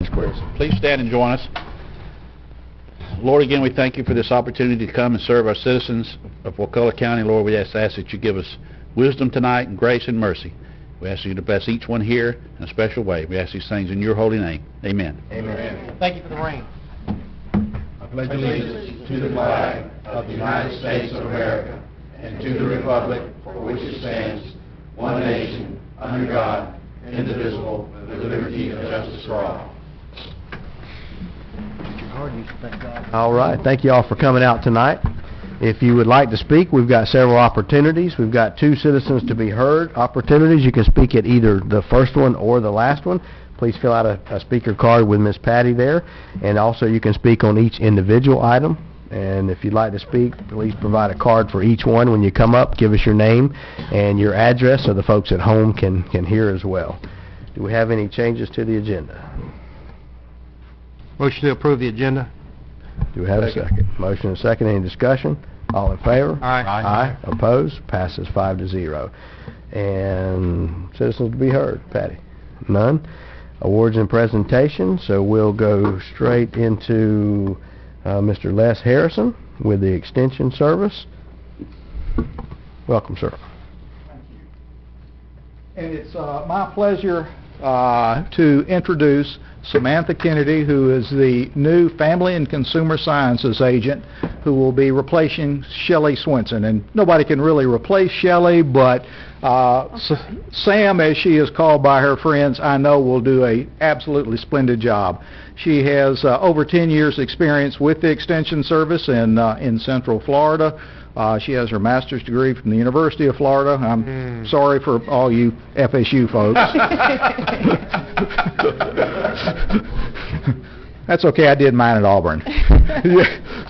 Please stand and join us. Lord, again, we thank you for this opportunity to come and serve our citizens of Wakulla County. Lord, we just ask that you give us wisdom tonight and grace and mercy. We ask you to bless each one here in a special way. We ask these things in your holy name. Amen. Amen. Thank you for the rain. I pledge allegiance to the flag of the United States of America and to the republic for which it stands, one nation, under God, indivisible, with liberty and justice for all. All right. Thank you all for coming out tonight. If you would like to speak, we've got several opportunities. We've got 2 citizens to be heard opportunities. You can speak at either the first one or the last one. Please fill out a speaker card with Miss Patty there. And also you can speak on each individual item. And if you'd like to speak, please provide a card for each one. When you come up, give us your name and your address so the folks at home can hear as well. Do we have any changes to the agenda? Motion to approve the agenda. Do we have a second? Motion and a second. Any discussion? All in favor? Aye. Aye. Opposed? Passes 5-0. And citizens to be heard. Patty? None. Awards and presentations. So we'll go straight into Mr. Les Harrison with the Extension Service. Welcome, sir. Thank you. And it's my pleasure to introduce Samantha Kennedy, who is the new Family and Consumer Sciences agent who will be replacing Shelley Swenson. And nobody can really replace Shelley, but Sam, as she is called by her friends, I know will do a absolutely splendid job. She has over 10 years experience with the Extension Service in Central Florida. She has her master's degree from the University of Florida. I'm sorry for all you FSU folks. That's okay, I did mine at Auburn.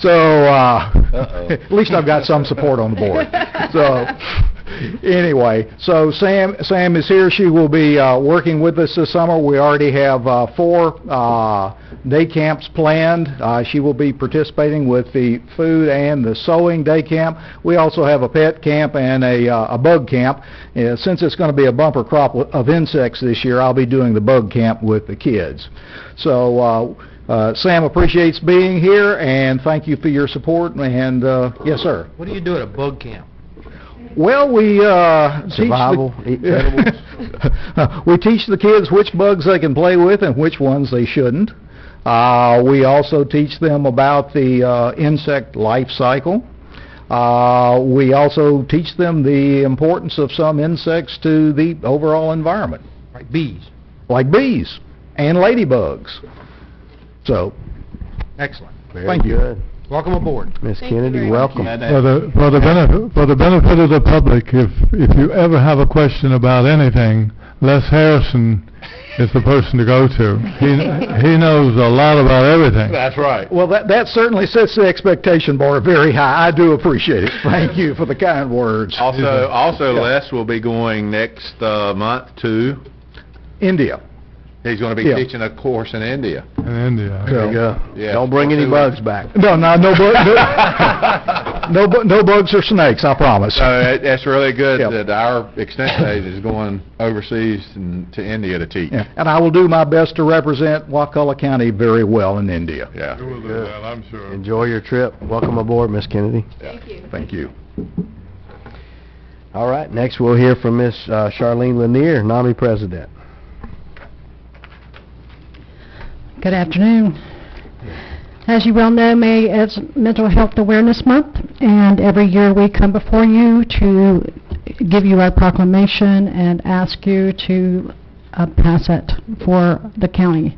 So at least I've got some support on the board. So anyway, so Sam is here. She will be working with us this summer. We already have 4 day camps planned. She will be participating with the food and the sewing day camp. We also have a pet camp and a bug camp. Since it's going to be a bumper crop of insects this year, I'll be doing the bug camp with the kids. So Sam appreciates being here, and thank you for your support. And yes, sir. What do you do at a bug camp? Well, we Survival, eat edibles. we teach the kids which bugs they can play with and which ones they shouldn't. We also teach them about the insect life cycle. We also teach them the importance of some insects to the overall environment. Like bees. Like bees and ladybugs. So, Excellent. thank you. Good. Welcome aboard. Miss Kennedy, welcome. For the benefit of the public, if you ever have a question about anything, Les Harrison is the person to go to. He knows a lot about everything. That's right. Well, that certainly sets the expectation bar very high. I do appreciate it. Thank you for the kind words. Also, Les will be going next month to India. He's going to be teaching a course in India. In India. There you go. Yeah. Don't bring any bugs back. No bugs or snakes, I promise. That's really good Yeah. that our extension agent is going overseas to India to teach. Yeah. And I will do my best to represent Wakulla County very well in India. Yeah. You will do that, I'm sure. Enjoy your trip. Welcome aboard, Miss Kennedy. Thank you. All right, next we'll hear from Miss Charlene Lanier, NAMI President. Good afternoon. As you well know, May is Mental Health Awareness Month, and every year we come before you to give you our proclamation and ask you to pass it for the county.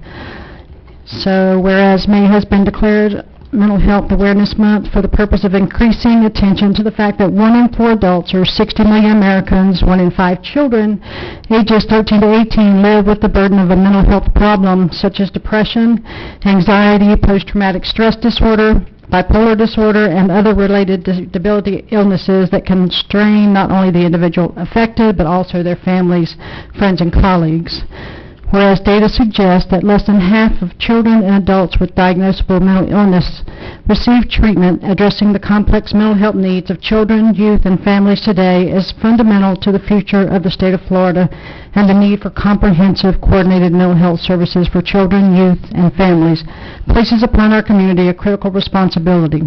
So whereas May has been declared Mental Health Awareness Month for the purpose of increasing attention to the fact that 1 in 4 adults, or 60 million Americans, 1 in 5 children, ages 13 to 18, live with the burden of a mental health problem such as depression, anxiety, post-traumatic stress disorder, bipolar disorder, and other related disability illnesses that can strain not only the individual affected, but also their families, friends, and colleagues. Whereas data suggests that less than half of children and adults with diagnosable mental illness receive treatment addressing the complex mental health needs of children, youth, and families today is fundamental to the future of the state of Florida and the need for comprehensive, coordinated mental health services for children, youth, and families places upon our community a critical responsibility.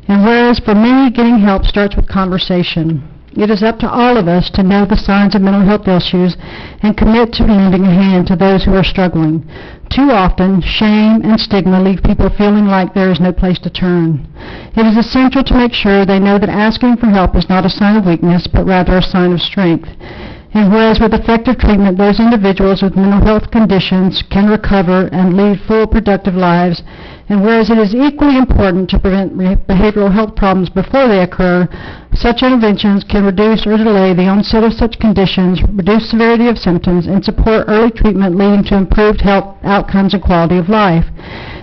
And whereas for many, getting help starts with conversation, it is up to all of us to know the signs of mental health issues and commit to lending a hand to those who are struggling. Too often, shame and stigma leave people feeling like there is no place to turn. It is essential to make sure they know that asking for help is not a sign of weakness, but rather a sign of strength. And whereas with effective treatment, those individuals with mental health conditions can recover and lead full, productive lives, and whereas it is equally important to prevent behavioral health problems before they occur, such interventions can reduce or delay the onset of such conditions, reduce severity of symptoms, and support early treatment leading to improved health outcomes and quality of life.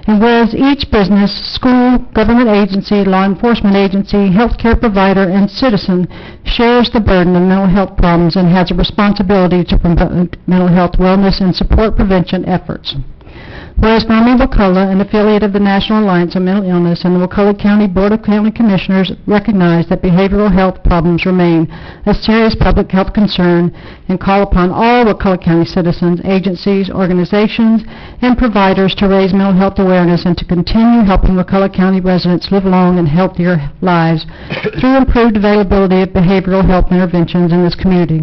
And whereas each business, school, government agency, law enforcement agency, healthcare provider, and citizen shares the burden of mental health problems and has a responsibility to promote mental health wellness and support prevention efforts. Whereas NAMI Wakulla, an affiliate of the National Alliance on Mental Illness, and the Wakulla County Board of County Commissioners recognize that behavioral health problems remain a serious public health concern and call upon all Wakulla County citizens, agencies, organizations, and providers to raise mental health awareness and to continue helping Wakulla County residents live long and healthier lives through improved availability of behavioral health interventions in this community.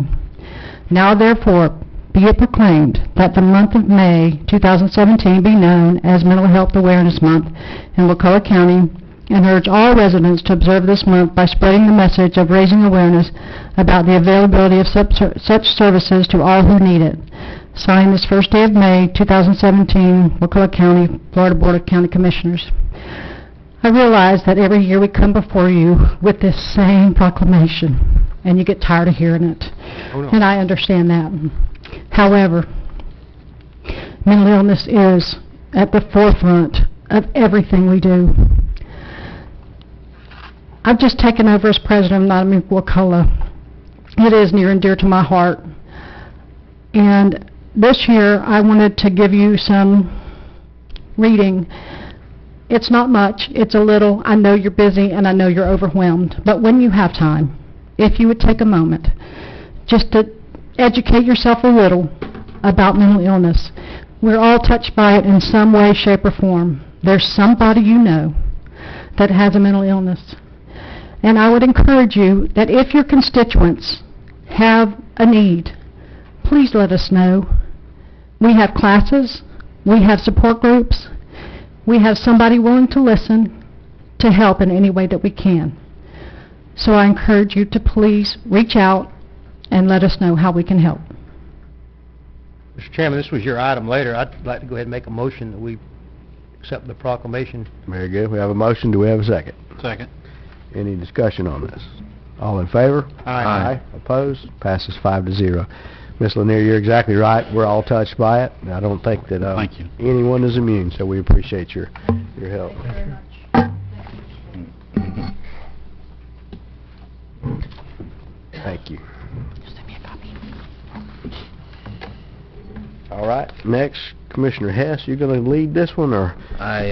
Now, therefore, be it proclaimed that the month of May 2017 be known as Mental Health Awareness Month in Wakulla County, and urge all residents to observe this month by spreading the message of raising awareness about the availability of such services to all who need it. Signed this first day of May 2017, Wakulla County, Florida Board of County Commissioners. I realize that every year we come before you with this same proclamation, and you get tired of hearing it. Oh, no. And I understand that. However, mental illness is at the forefront of everything we do. I've just taken over as president of NAMI Wakulla. It is near and dear to my heart. And this year I wanted to give you some reading. It's not much, it's a little. I know you're busy and I know you're overwhelmed. But when you have time, if you would take a moment just to educate yourself a little about mental illness. We're all touched by it in some way, shape, or form. There's somebody you know that has a mental illness. And I would encourage you that if your constituents have a need, please let us know. We have classes, we have support groups, we have somebody willing to listen, to help in any way that we can. So I encourage you to please reach out and let us know how we can help. Mr. Chairman, this was your item later. I'd like to go ahead and make a motion that we accept the proclamation. Very good. We have a motion. Do we have a second? Second. Any discussion on this? All in favor? Aye. Opposed? Passes 5-0. Ms. Lanier, you're exactly right. We're all touched by it. I don't think that Thank you. anyone is immune, so we appreciate your help. Thank you. All right, next, Commissioner Hess, you're going to lead this one, or? I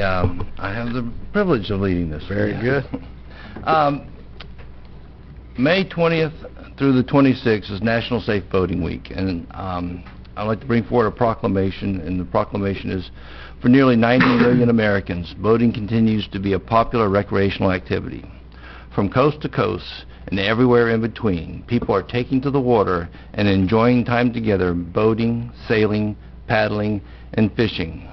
have the privilege of leading this. Very good. May 20th through the 26th is National Safe Boating Week, and I'd like to bring forward a proclamation, and the proclamation is, for nearly 90 million Americans, boating continues to be a popular recreational activity. From coast to coast and everywhere in between, people are taking to the water and enjoying time together boating, sailing, paddling, and fishing.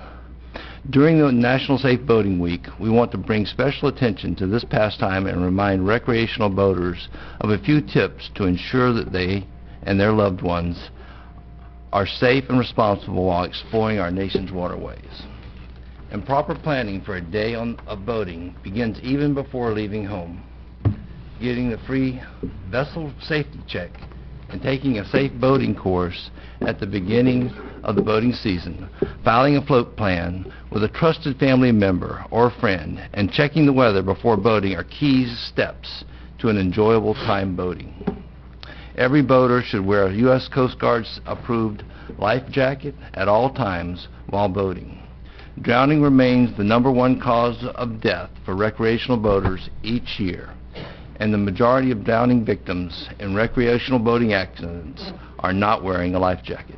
During the National Safe Boating Week, we want to bring special attention to this pastime and remind recreational boaters of a few tips to ensure that they and their loved ones are safe and responsible while exploring our nation's waterways. And proper planning for a day of boating begins even before leaving home. Getting the free vessel safety check and taking a safe boating course at the beginning of the boating season, filing a float plan with a trusted family member or friend, and checking the weather before boating are key steps to an enjoyable time boating. Every boater should wear a U.S. Coast Guard's approved life jacket at all times while boating. Drowning remains the #1 cause of death for recreational boaters each year, and the majority of drowning victims in recreational boating accidents are not wearing a life jacket.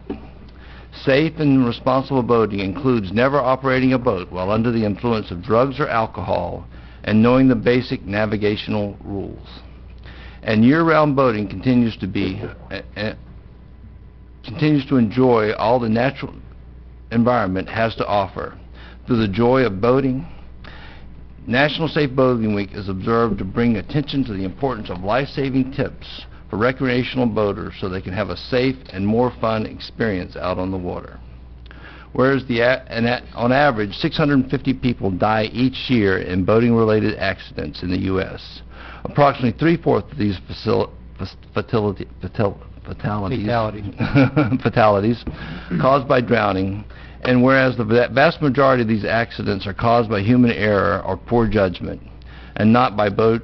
Safe and responsible boating includes never operating a boat while under the influence of drugs or alcohol and knowing the basic navigational rules. And year-round boating continues to enjoy all the natural environment has to offer. Through the joy of boating, National Safe Boating Week is observed to bring attention to the importance of life-saving tips for recreational boaters so they can have a safe and more fun experience out on the water. Whereas on average, 650 people die each year in boating-related accidents in the U.S. Approximately 3/4 of these fatalities caused by drowning, and whereas the vast majority of these accidents are caused by human error or poor judgment, and not by boat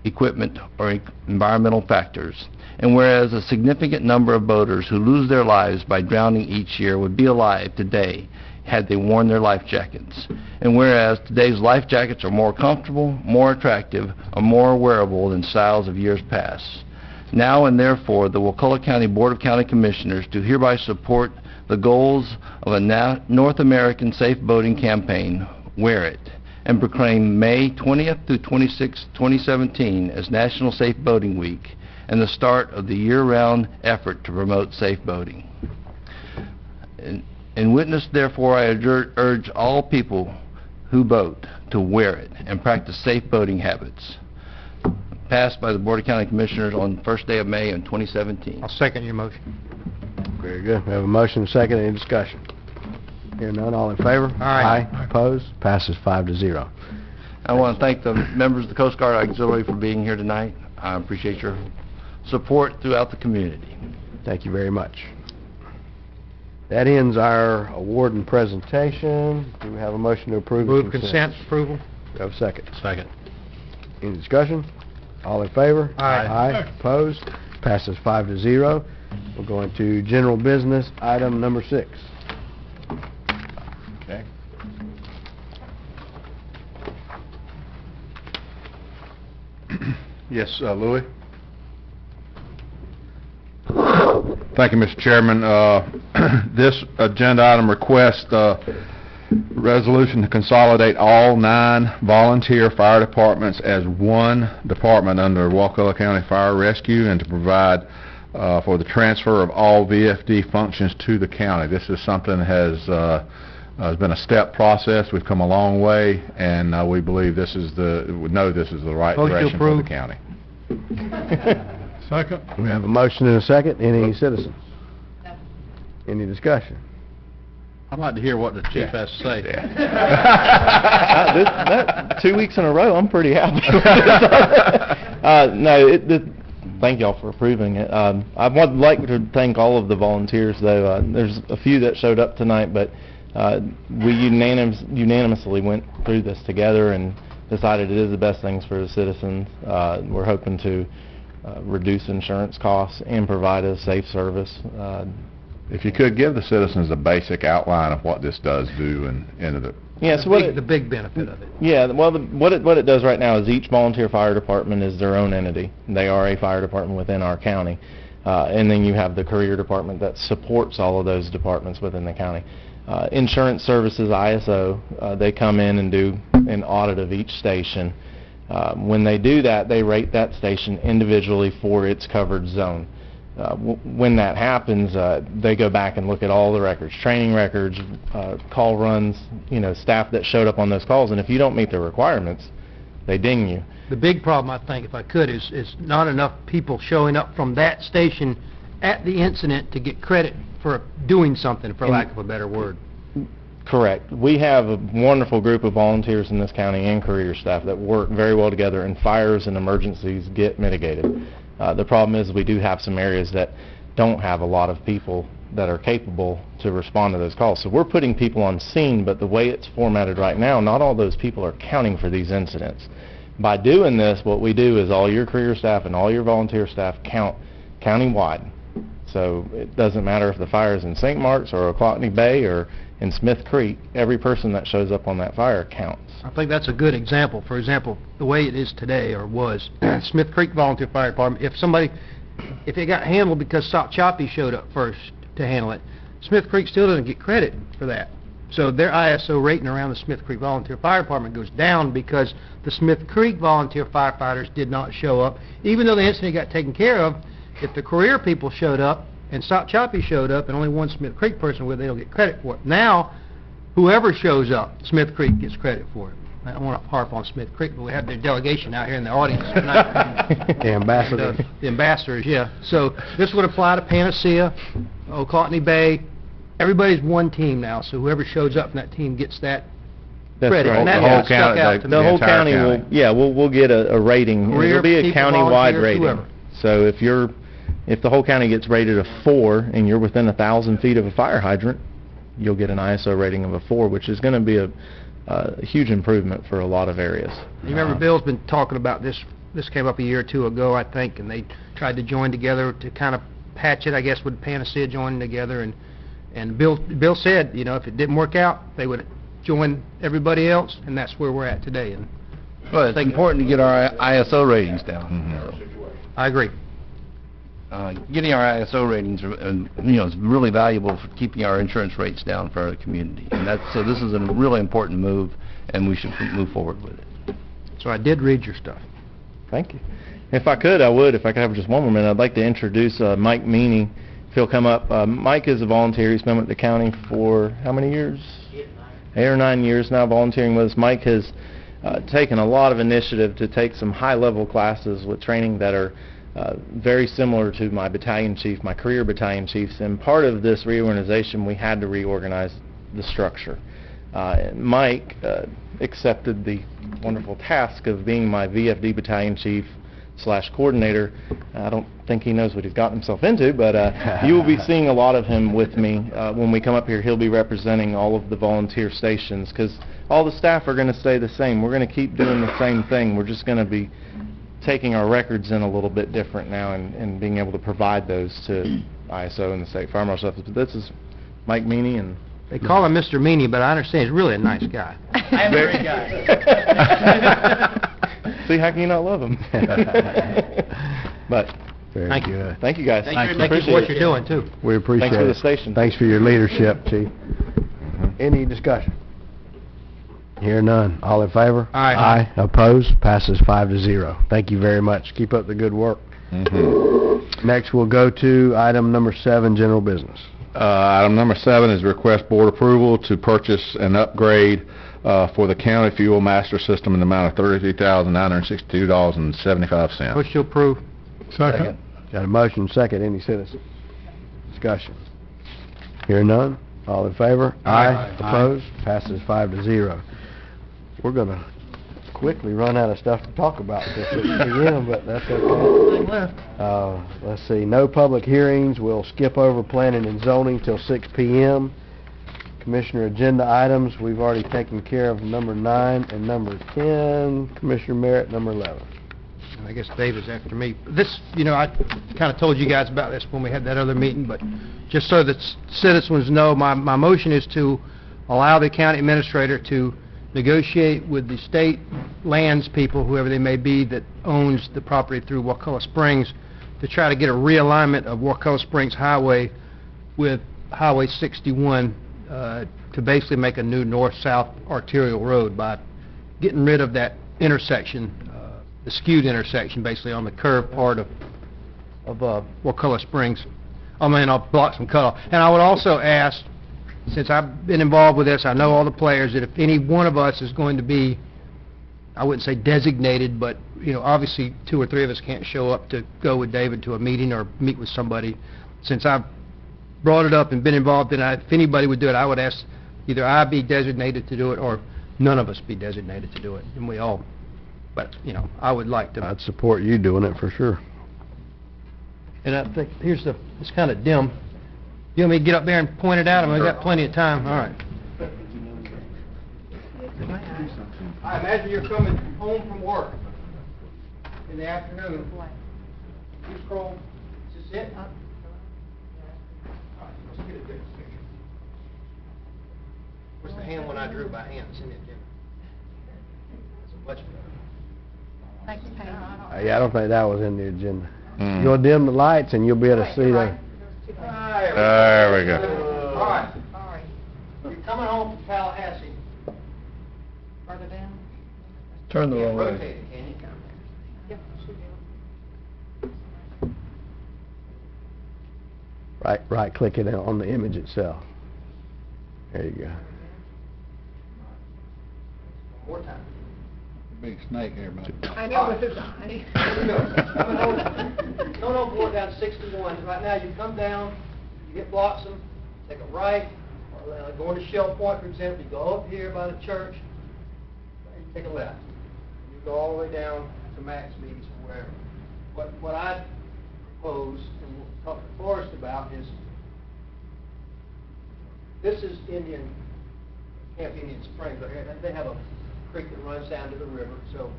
equipment or environmental factors, and whereas a significant number of boaters who lose their lives by drowning each year would be alive today had they worn their life jackets, and whereas today's life jackets are more comfortable, more attractive, or more wearable than styles of years past. Now and therefore, the Wakulla County Board of County Commissioners do hereby support the goals of a North American Safe Boating Campaign, Wear It, and proclaim May 20th through 26th, 2017 as National Safe Boating Week and the start of the year-round effort to promote safe boating. In witness, therefore, I urge all people who boat to wear it and practice safe boating habits. Passed by the Board of County Commissioners on the first day of May in 2017. I'll second your motion. Very good. We have a motion and a second. Any discussion? Hearing none, all in favor? Aye. Opposed? Passes 5-0. I want to thank the members of the Coast Guard Auxiliary for being here tonight. I appreciate your support throughout the community. Thank you very much. That ends our award and presentation. Do we have a motion to approve? Move consent approval. Do we have a second? Second. Any discussion? All in favor? Aye. Aye. Opposed? Passes 5-0. We're going to general business, item number 6. Okay. Yes, Louis? Thank you, Mr. Chairman. This agenda item requests resolution to consolidate all 9 volunteer fire departments as one department under Wakulla County Fire Rescue and to provide for the transfer of all VFD functions to the county. This is something that has been a step process. We've come a long way, and we believe this is the right direction for the county. Second. We have a motion and a second. Any citizens? No. Any discussion? I'd like to hear what the chief has to say. That 2 weeks in a row, I'm pretty happy. Thank y'all for approving it. I would like to thank all of the volunteers, though. There's a few that showed up tonight, but we unanimously went through this together and decided it is the best things for the citizens. We're hoping to reduce insurance costs and provide a safe service. If you could give the citizens a basic outline of what this does do and Yes, the big benefit of it. Yeah, well, what it does right now is each volunteer fire department is their own entity. They are a fire department within our county. And then you have the career department that supports all of those departments within the county. Insurance Services, ISO, they come in and do an audit of each station. When they do that, they rate that station individually for its covered zone. When that happens, they go back and look at all the records, training records, call runs, staff that showed up on those calls, and if you don't meet the requirements, they ding you. The big problem, I think, if I could, is not enough people showing up from that station at the incident to get credit for doing something, for lack of a better word. Correct. We have a wonderful group of volunteers in this county and career staff that work very well together, and fires and emergencies get mitigated. The problem is we do have some areas that don't have a lot of people that are capable to respond to those calls. So we're putting people on scene, but the way it's formatted right now, not all those people are counting for these incidents. By doing this, what we do is all your career staff and all your volunteer staff count countywide. So it doesn't matter if the fire is in St. Mark's or Ochlockonee Bay or In Smith Creek, every person that shows up on that fire counts. I think that's a good example. For example, the way it is today, or was, Smith Creek Volunteer Fire Department, if it got handled because Stop Choppy showed up first to handle it, Smith Creek still doesn't get credit for that. So their ISO rating around the Smith Creek Volunteer Fire Department goes down because the Smith Creek volunteer firefighters did not show up. Even though the incident got taken care of, if the career people showed up and Stop Choppy showed up and only one Smith Creek person, they don't get credit for it. Now, whoever shows up, Smith Creek gets credit for it. I don't want to harp on Smith Creek, but we have their delegation out here in the audience tonight. The ambassadors. The ambassadors, yeah. So this would apply to Panacea, Ocotney Bay. Everybody's one team now, so whoever shows up in that team gets that That's credit. right. And that The whole stuck county, out to The me. whole entire county county. will, yeah, we'll get a rating. Career It'll be a people, county-wide volunteers, rating. whoever. So if the whole county gets rated a 4 and you're within 1,000 feet of a fire hydrant, you'll get an ISO rating of a 4, which is going to be a huge improvement for a lot of areas. You remember Bill's been talking about this. This came up a year or two ago, I think, and they tried to join together to kind of patch it, I guess, with Panacea joining together. And Bill said, you know, if it didn't work out, they would join everybody else, and that's where we're at today. And Well, it's important to get our ISO ratings down. I agree. Getting our ISO ratings, is really valuable for keeping our insurance rates down for our community. And so this is a really important move, and we should move forward with it. So I did read your stuff. Thank you. If I could, I would. If I could have just one more minute, I'd like to introduce Mike Meany. If he'll come up. Mike is a volunteer. He's been with the county for how many years? 8 or 9 years now volunteering with us. Mike has taken a lot of initiative to take some high-level classes with training that are very similar to my battalion chief, my career battalion chiefs. And part of this reorganization, we had to reorganize the structure. Mike accepted the wonderful task of being my VFD battalion chief / coordinator. I don't think he knows what he's gotten himself into, but you will be seeing a lot of him with me. When we come up here, he'll be representing all of the volunteer stations, because all the staff are going to stay the same. We're going to keep doing the same thing. We're just going to be taking our records in a little bit different now and being able to provide those to ISO and the State Fire Marshal's Office. But this is Mike Meany, and They call him Mr. Meany, but I understand he's really a nice guy. I am a great guy. see, how can you not love him? But Very Thank you. good. thank you guys. Thank you very much. Thank you for what you're doing, too. We appreciate Thanks for the it. station. Thanks for your leadership, Chief. Any discussion? Hear none. All in favor? Aye. Aye. Opposed? Passes 5-0. Thank you very much. Keep up the good work. Next, we'll go to item number 7, general business. Item number 7 is request board approval to purchase an upgrade for the county fuel master system in the amount of $33,962.75. Motion to approve. Second. Got a motion, second. Any citizen? Discussion. Hear none. All in favor? Aye. Opposed? Passes 5-0. We're gonna quickly run out of stuff to talk about till 6 p.m., but that's okay. Let's see, no public hearings. We'll skip over planning and zoning till 6 p.m. Commissioner agenda items, we've already taken care of number 9 and number 10. Commissioner Merritt, number 11. And I guess Dave is after me. This, I kind of told you guys about this when we had that other meeting, but just so that citizens know, my motion is to allow the county administrator to negotiate with the state lands people, whoever they may be, that owns the property through Wakulla Springs, to try to get a realignment of Wakulla Springs Highway with Highway 61 to basically make a new north-south arterial road by getting rid of that intersection, the skewed intersection, basically on the curved part of Wakulla Springs. I'll block some cutoff. And I would also ask, since I've been involved with this, I know all the players, that if any one of us is going to be, I wouldn't say designated, but, obviously 2 or 3 of us can't show up to go with David to a meeting or meet with somebody. Since I've brought it up and been involved in it, if anybody would do it, I would ask either I be designated to do it or none of us be designated to do it, and we all, but, I would like to. I'd support you doing it for sure. And I think, it's kind of dim. You want me to get up there and point it out? I've got plenty of time. All right. I imagine you're coming home from work in the afternoon. You scroll. Is this it? All right, let's get a different picture. Was the hand one I drew by hand, it's in the agenda. It's much better. Thanks, Pam. Yeah, I don't think that was in the agenda. Mm. You'll dim the lights and you'll be able to see the... There we go. All right. You're coming home from Tallahassee. Further down? Turn the wrong way. Rotate it, can you? Yep, should do. Right click it on the image itself. There you go. More time. Big snake here, man. I know with his eye. Here we go. Coming home, going down 61. Right now, you come down, you hit Blossom, take a right, or going to Shell Point, for example, you go up here by the church, and you take a left. You go all the way down to Max Meats or wherever. What I propose, and we'll talk to Forrest about, is this is Camp Indian Springs. They have a creek that runs down to the river. So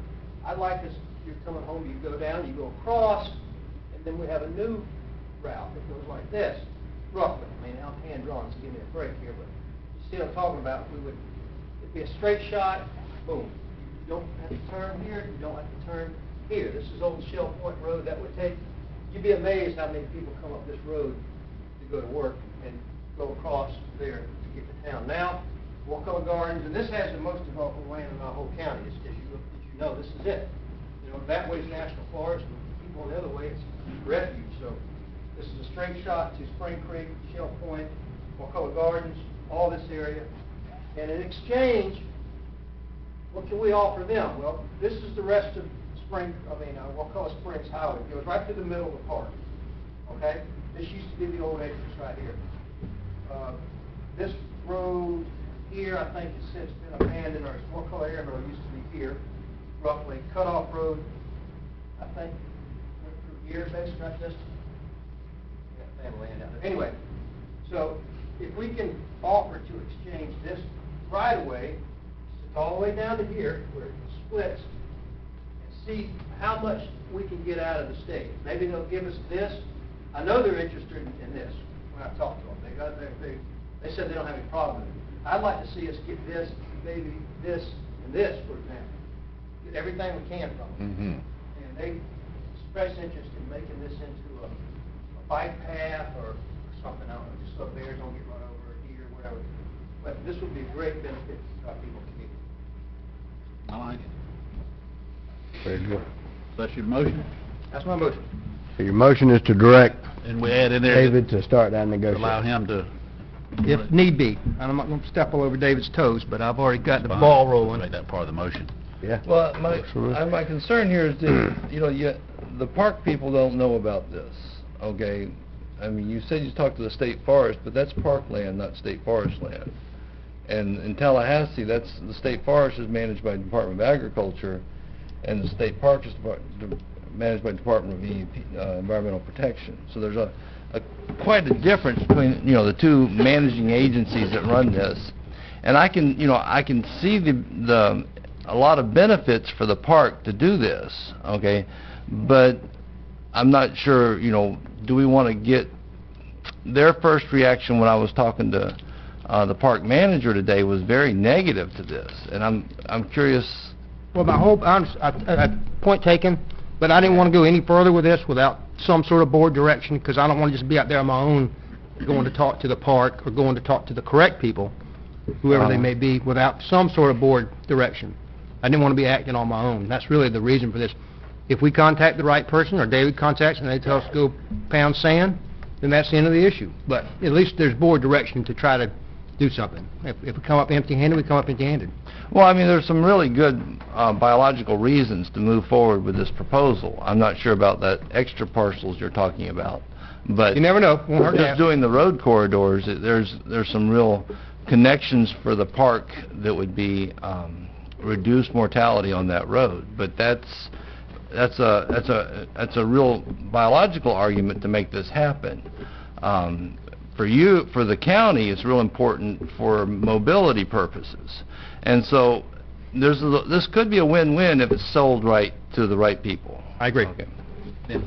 I'd like us, you're coming home, you go down, you go across, and then we have a new route that goes like this, roughly. I mean, I'm hand drawn, so give me a break here, but you see what I'm talking about. It'd be a straight shot, boom. You don't have to turn here, you don't have to turn here. This is old Shell Point Road. That would take, you'd be amazed how many people come up this road to go to work and go across there to get to town. Now, Wakulla Gardens, and this has the most developed land in our whole county, as you know, this is it. You know, that way is national forest, and people on the other way, it's refuge. So this is a straight shot to Spring Creek, Shell Point, Wakulla Gardens, all this area. And in exchange, what can we offer them? Well, this is the rest of Wakulla Springs Highway. It goes right through the middle of the park. Okay? This used to be the old entrance right here. This road here, I think, has since been abandoned, or Wakulla Air Road used to be here, roughly. Cutoff Road, I think, went through here, basically, right this. Got family land out there. Anyway, so if we can offer to exchange this right away, all the way down to here, where it splits, and see how much we can get out of the state. Maybe they'll give us this. I know they're interested in this when I talked to them. They said they don't have any problem with it. I'd like to see us get this, maybe this, and this, for example. Get everything we can from them. Mm-hmm. And they express interest in making this into a bike path or something, I don't know, just so bears don't get run over here, whatever. But this would be a great benefit to our people community. I like it. Very good. That's your motion? That's my motion. So your motion is to direct And we add in there David to start that to negotiation. allow him to... If need be. And I'm not going to step all over David's toes, but I've already got the Fine. ball rolling. Make that part of the motion. Yeah. Well, Works for me. my concern here is that, the park people don't know about this, okay? I mean, you said you talked to the state forest, but that's parkland, not state forest land. And in Tallahassee, the state forest is managed by the Department of Agriculture, and the state park is managed by the Department of Environmental Protection. So there's quite a difference between, the two managing agencies that run this. And I can see a lot of benefits for the park to do this, okay? But I'm not sure, do we want to get... Their first reaction when I was talking to the park manager today was very negative to this, and I'm curious... Well, my whole, point taken, but I didn't want to go any further with this without some sort of board direction, because I don't want to just be out there on my own going to talk to the park or going to talk to the correct people, whoever they may be, without some sort of board direction. I didn't want to be acting on my own. That's really the reason for this. If we contact the right person, or David contacts and they tell us to go pound sand, then that's the end of the issue. But at least there's board direction to try to do something. If we come up empty-handed, we come up empty-handed. Well, I mean, there's some really good biological reasons to move forward with this proposal. I'm not sure about that extra parcels you're talking about, but... You never know. Won't hurt to just ask. doing the road corridors, there's some real connections for the park that would be reduced mortality on that road. But that's a real biological argument to make this happen. For the county, it's real important for mobility purposes. And so this could be a win-win if it's sold right to the right people. I agree. Okay. Yeah.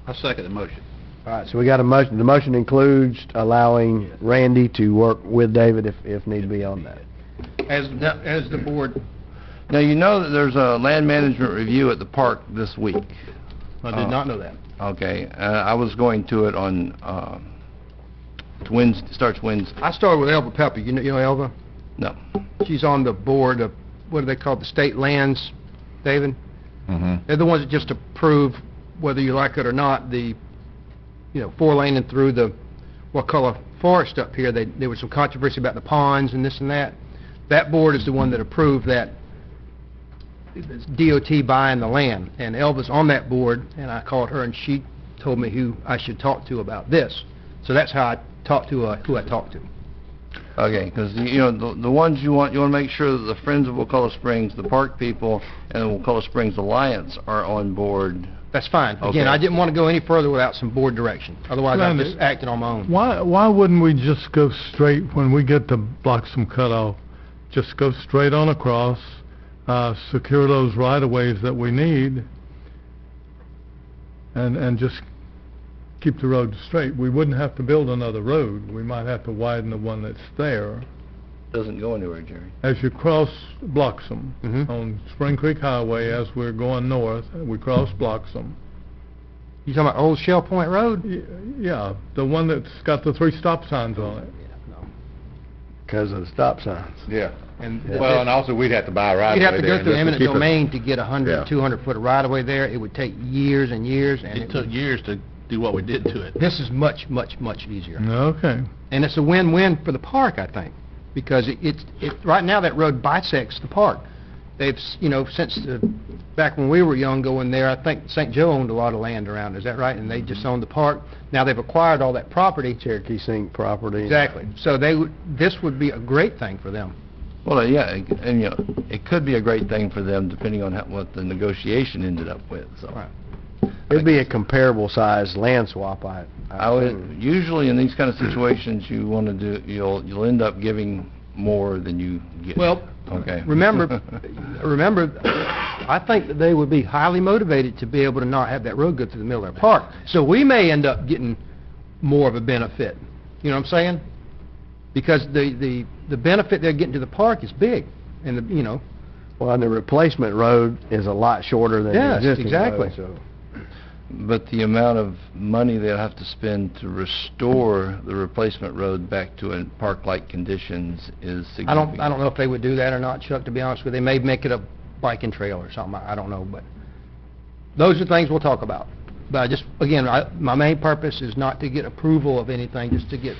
I second the motion. All right, so we got a motion. The motion includes allowing Randy to work with David if need be on that. As the board, Now, you know that there's a land management review at the park this week. I did not know that. Okay, I was going to it on, Wednesday, starts Wednesday. I started with Elva Pepper. You know Elva? No. She's on the board of, what do they call it, the state lands, David? Mm-hmm. They're the ones that just approve, whether you like it or not, the, 4-laning through the Wakulla forest up here. There was some controversy about the ponds and this and that. That board is the one that approved that. It's DOT buying the land, and Elva's on that board, and I called her, and she told me who I should talk to about this. So that's how I talked to who I talked to. Okay, because, the ones you want to make sure that the Friends of Wakulla Springs, the park people, and the Wakulla Springs Alliance are on board. That's fine. Again, Okay. I didn't want to go any further without some board direction. Otherwise, I'm Randy, just acting on my own. Why wouldn't we just go straight, when we get the Bloxham cutoff, just go straight on across, secure those right-of-ways that we need, and just keep the road straight? We wouldn't have to build another road. We might have to widen the one that's there. Doesn't go anywhere, Jerry. As you cross Bloxham Mhm. on Spring Creek Highway, as we're going north, we cross Bloxham. You talking about Old Shell Point Road? Yeah, the one that's got the 3 stop signs on it. Because of the stop signs. Yeah. And Well, and also we'd have to buy a right you'd of have way to there go and through just eminent keep it- domain to get 100, Yeah. 200 foot of right of way there. It would take years and years, and It took years to do what we did to it. this is much, much, much easier. Okay. And it's a win-win for the park, I think, because right now that road bisects the park. They've, since back when we were young going there, I think St. Joe owned a lot of land around, is that right? And they just owned the park. Now they've acquired all that property. Cherokee Sink property. Exactly. So this would be a great thing for them. Well, yeah, and, it could be a great thing for them, depending on what the negotiation ended up with, so. Right. It'd be a comparable size land swap, I would, usually in these kind of situations, you want to do, you'll end up giving more than you get. Well, Okay. remember, I think that they would be highly motivated to be able to not have that road go through the middle of their park. So we may end up getting more of a benefit. You know what I'm saying? Because the benefit they're getting to the park is big, and Well, and the replacement road is a lot shorter than the Yes, existing exactly. road, so. But the amount of money they'll have to spend to restore the replacement road back to a park-like conditions is significant. I don't know if they would do that or not, Chuck, to be honest with you. They may make it a biking trail or something, I don't know, but those are things we'll talk about. But my main purpose is not to get approval of anything, just to get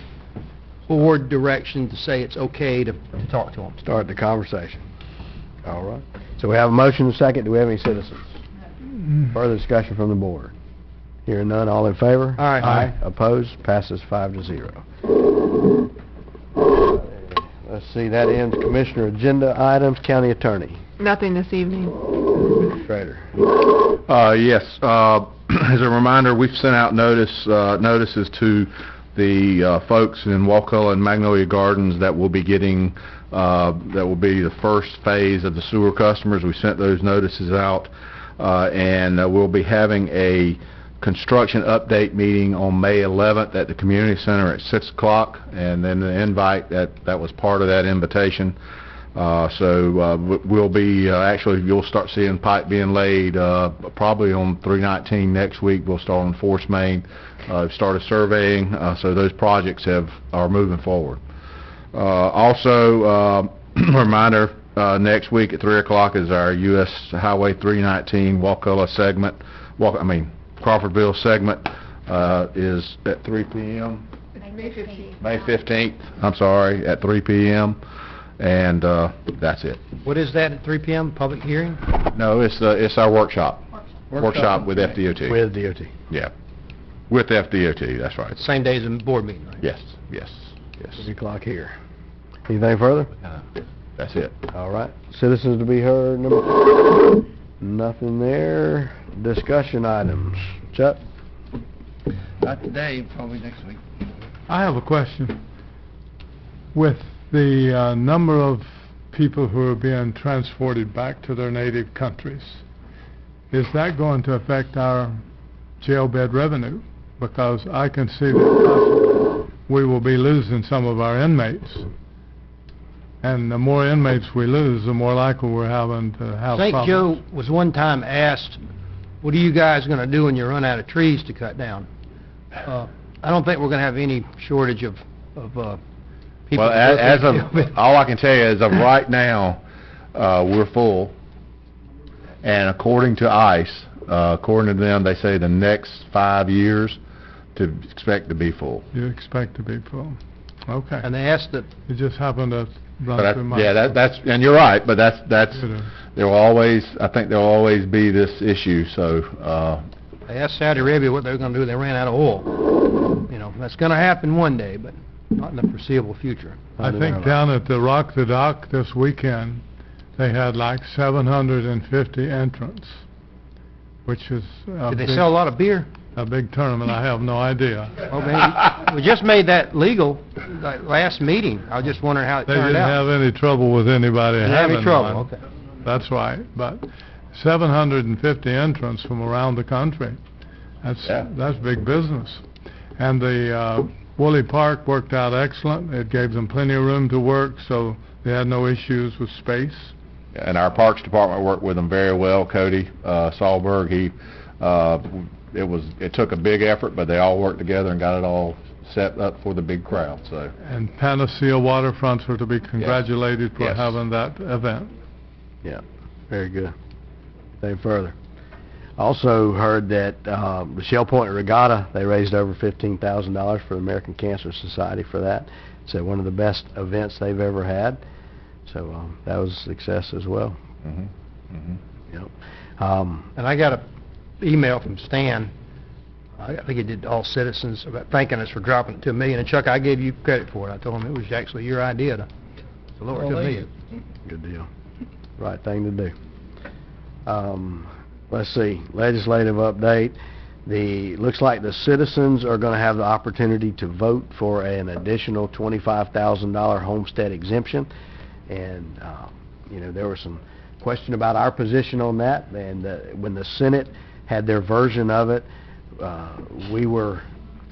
board direction to say it's okay to talk to them. Start the conversation. All right. So we have a motion and a second. Do we have any citizens? Further discussion from the board? Hearing none, all in favor? Aye. Aye. Opposed? Passes 5-0. Let's see, that ends Commissioner agenda items. County Attorney. Nothing this evening. Schrader. Yes, as a reminder, we've sent out notices to the folks in Wakulla and Magnolia Gardens that will be getting, that will be the first phase of the sewer customers. We sent those notices out, and we'll be having a construction update meeting on May 11th at the community center at 6 o'clock, and then the invite, that was part of that invitation. We'll be, actually, you'll start seeing pipe being laid probably on 3/19 next week. We'll start on Force Main, started surveying, so those projects are moving forward. Also, reminder, next week at 3 o'clock is our U.S. Highway 319 Wakulla segment, Crawfordville segment is at 3 p.m. May 15th. May 15th, I'm sorry, at 3 p.m. And that's it. What is that at 3 p.m., public hearing? No, it's our workshop. Workshop with FDOT. With DOT. Yeah, with FDOT, that's right. Same day as a board meeting, right? Yes. 3 o'clock here. Anything further? That's it. All right. Citizens to be heard, number 4. Nothing there. Discussion items. Chuck? Not today, probably next week. I have a question. With the number of people who are being transported back to their native countries, is that going to affect our jail bed revenue? because I can see that we will be losing some of our inmates. And the more inmates we lose, the more likely we're having to have St. problems. Joe was one time asked, what are you guys going to do when you run out of trees to cut down? I don't think we're going to have any shortage of people. Well, as of, all I can tell you is of right now, we're full. And according to ICE, according to them, they say the next 5 years to expect to be full. You expect to be full. Okay. And they asked that, It just happened to But run through my... that's, and you're right, but that's, You know. there will always, I think there will always be this issue, so, they asked Saudi Arabia what they were going to do. They ran out of oil. You know, that's going to happen one day, but not in the foreseeable future. I think down at the Rock the Dock this weekend, they had like 750 entrants, which is a Did they big, sell a lot of beer? a big tournament. I have no idea. Well, maybe. We just made that legal like, last meeting. I was just wondering how it They turned didn't out. have any trouble with anybody Didn't have having any trouble, one. okay. That's right, but 750 entrants from around the country. That's big business. And the Woolly Park worked out excellent. It gave them plenty of room to work, so they had no issues with space. and our Parks Department worked with them very well. Cody Sahlberg, it took a big effort, but they all worked together and got it all set up for the big crowd, so. And Panacea Waterfronts are to be congratulated for Yes. having that event. Yeah, very good. Anything further? Also heard that the Shell Point Regatta, they raised over $15,000 for the American Cancer Society for that. It's one of the best events they've ever had. So that was a success as well. Yep. And I got an email from Stan, I think he did All Citizens, about thanking us for dropping it to $1 million. And Chuck, I gave you credit for it. I told him it was actually your idea to lower it to $1 million. Good deal. Right thing to do. Let's see, legislative update. Looks like the citizens are going to have the opportunity to vote for an additional $25,000 homestead exemption. And, there was some question about our position on that. And when the Senate had their version of it,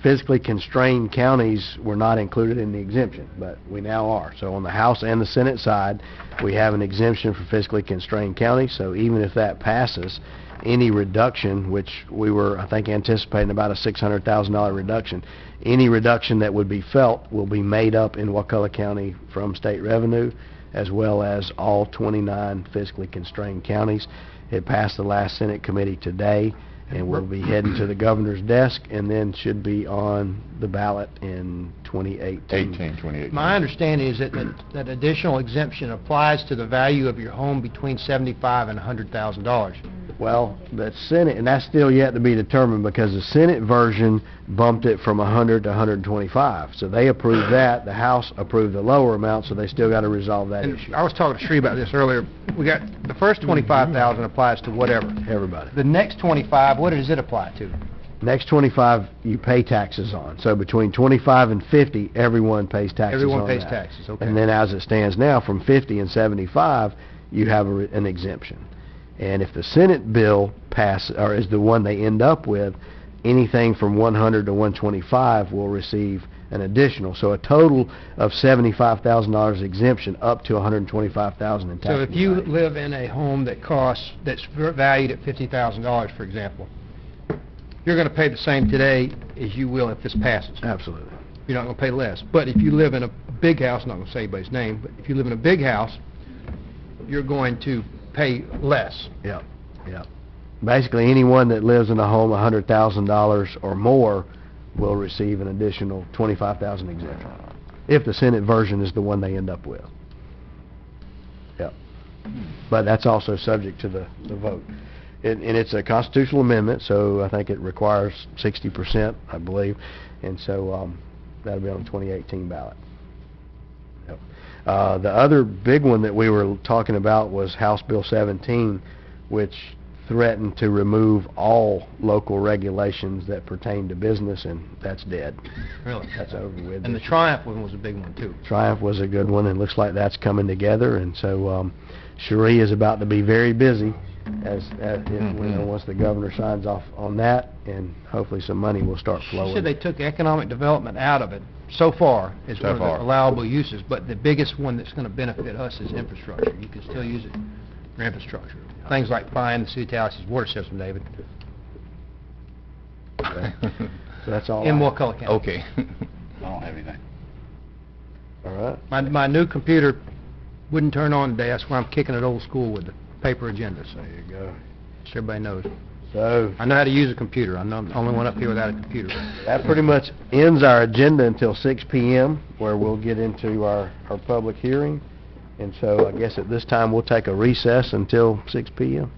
physically constrained counties were not included in the exemption, but we now are. So on the House and the Senate side, we have an exemption for physically constrained counties. So even if that passes, any reduction, which we were, I think, anticipating about a $600,000 reduction, any reduction that would be felt will be made up in Wakulla County from state revenue, as well as all 29 physically constrained counties. It passed the last Senate committee today, and will be heading to the governor's desk, and then should be on the ballot in 2018. My understanding is that that additional exemption applies to the value of your home between $75,000 and $100,000. Well, the Senate, and that's still yet to be determined, because the Senate version bumped it from 100 to 125. So they approved that. The House approved the lower amount, so they still got to resolve that issue. I was talking to Shree about this earlier. We got the first $25,000 applies to whatever. Everybody. The next 25, what does it apply to? Next 25, you pay taxes on. So between 25 and 50, everyone pays taxes Everyone on pays that. taxes, okay. And then as it stands now, from 50 and 75, you have an exemption. And if the Senate bill passes, or is the one they end up with, anything from 100 to 125 will receive an additional. So a total of $75,000 exemption up to $125,000 in tax. So if you live in a home that's valued at $50,000, for example, you're going to pay the same today as you will if this passes. Absolutely. You're not going to pay less. But if you live in a big house, I'm not going to say anybody's name, but if you live in a big house, you're going to pay less. Yeah, yeah. Basically, anyone that lives in a home $100,000 or more will receive an additional $25,000 exemption, if the Senate version is the one they end up with. Yeah. But that's also subject to the vote. And it's a constitutional amendment, so I think it requires 60%, I believe, and so that'll be on the 2018 ballot. Yep. The other big one that we were talking about was House Bill 17, which threatened to remove all local regulations that pertain to business, and that's dead. Really? That's over with. And the Triumph one was a big one, too. Triumph was a good one, and looks like that's coming together, and so Cherie is about to be very busy once the governor signs off on that, and hopefully some money will start She flowing. said they took economic development out of it so far as one of the allowable uses, but the biggest one that's going to benefit us is infrastructure. You can still use it for infrastructure. Things like buying the Sioux Tallies water system, David, So that's all. in I have. Wakulla County. Okay. I don't have anything. All right. My new computer wouldn't turn on today. That's why I'm kicking it old school with the paper agenda, so There you go. just everybody knows. So I know how to use a computer. I'm the only one up here without a computer. that pretty much ends our agenda until 6 p.m., where we'll get into our public hearing. And so I guess at this time, we'll take a recess until 6 p.m.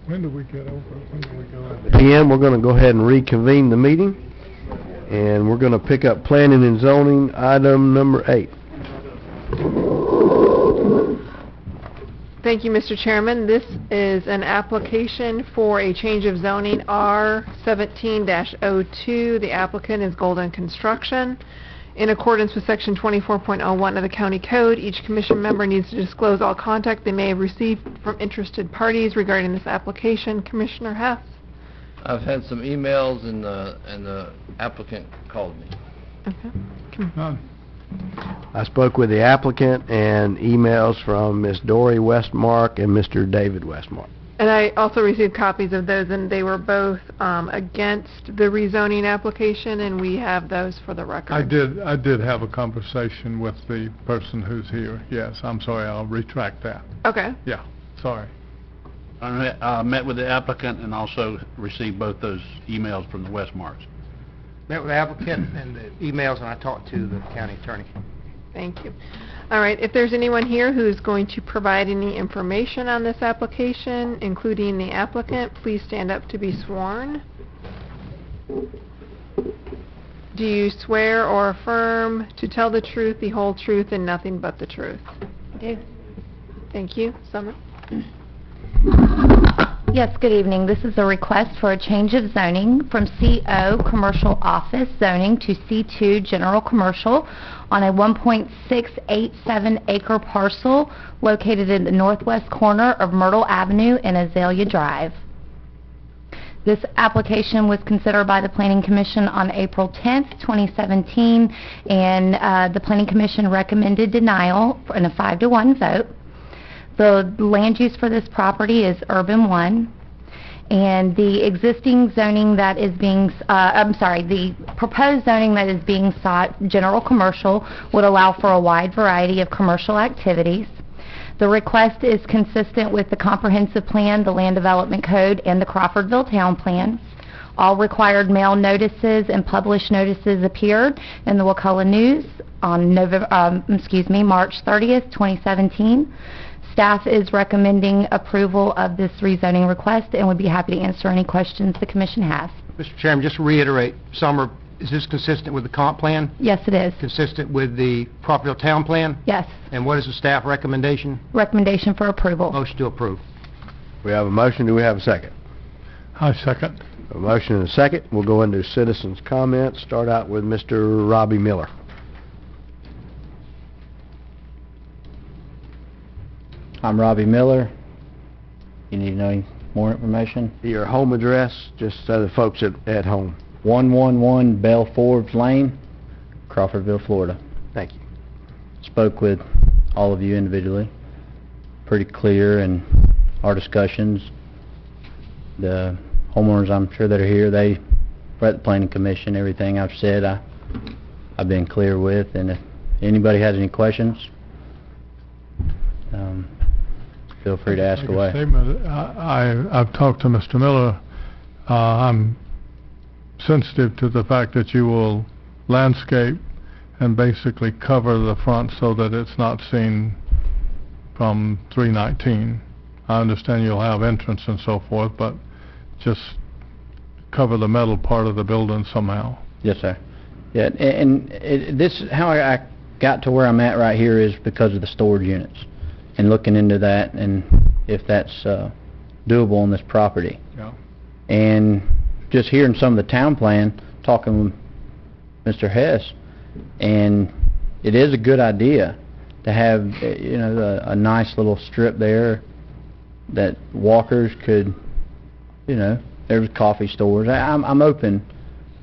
When do we get over? When do we go out? PM, we're going to go ahead and reconvene the meeting, and we're going to pick up planning and zoning item number 8. Thank you, Mr. Chairman. This is an application for a change of zoning R17-02. The applicant is Golden Construction. In accordance with Section 24.01 of the County Code, each commission member needs to disclose all contact they may have received from interested parties regarding this application. Commissioner Hess. I've had some emails and the applicant called me. Okay. None. I spoke with the applicant and emails from Ms. Dory Westmark and Mr. David Westmark. And I also received copies of those, and they were both against the rezoning application, and we have those for the record. I did have a conversation with the person who's here. Yes, I'm sorry, I'll retract that. Okay. Yeah, sorry. I met with the applicant and also received both those emails from the Westmarks. Met with the applicant and the emails, and I talked to the county attorney. Thank you. All right, if there's anyone here who's going to provide any information on this application, including the applicant, please stand up to be sworn. Do you swear or affirm to tell the truth, the whole truth, and nothing but the truth? I do. Thank you. Summer? Yes, good evening. This is a request for a change of zoning from CO Commercial Office Zoning to C2 General Commercial on a 1.687 acre parcel located in the northwest corner of Myrtle Avenue and Azalea Drive. This application was considered by the Planning Commission on April 10th, 2017, and the Planning Commission recommended denial in a 5-to-1 vote. The land use for this property is Urban 1, and the existing zoning that is being, the proposed zoning that is being sought, general commercial, would allow for a wide variety of commercial activities. The request is consistent with the comprehensive plan, the land development code, and the Crawfordville Town Plan. All required mail notices and published notices appeared in the Wakulla News on March 30th, 2017. Staff is recommending approval of this rezoning request and would be happy to answer any questions the commission has. Mr. Chairman, just to reiterate, Summer, is this consistent with the comp plan? Yes, it is. Consistent with the Crawfordville Town Plan? Yes. And what is the staff recommendation? Recommendation for approval. Motion to approve. We have a motion. Do we have a second? I second. A motion and a second. We'll go into citizens' comments. Start out with Mr. Robbie Miller. I'm Robbie Miller. You need to know any more information? Your home address, just so the folks at home. 111 Bell Forbes Lane, Crawfordville, Florida. Thank you. Spoke with all of you individually. Pretty clear in our discussions. The homeowners, I'm sure that are here, they were at the Planning Commission. Everything I've said, I've been clear with. And if anybody has any questions, feel free to ask Make a away. statement. I've talked to Mr. Miller. I'm sensitive to the fact that you will landscape and basically cover the front so that it's not seen from 319. I understand you'll have entrance and so forth, but just cover the metal part of the building somehow. Yes, sir. Yeah, this how I got to where I'm at right here is because of the storage units and looking into that and if that's doable on this property. Yeah. And just hearing some of the town plan, talking with Mr. Hess, and it is a good idea to have a nice little strip there that walkers could, you know, there's coffee stores. I'm open,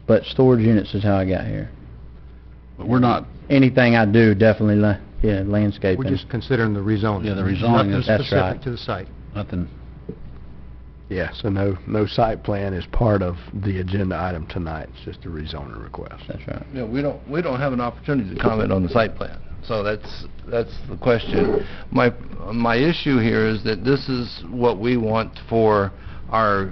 but storage units is how I got here. But we're not, Anything I do, definitely, landscaping. We're just considering the rezoning. Yeah, the rezoning Nothing is- That's specific right. to the site. nothing, Yeah, so no site plan is part of the agenda item tonight. It's just a rezoning request. That's right. Yeah, we don't have an opportunity to comment on the site plan. So that's the question. My issue here is that this is what we want for our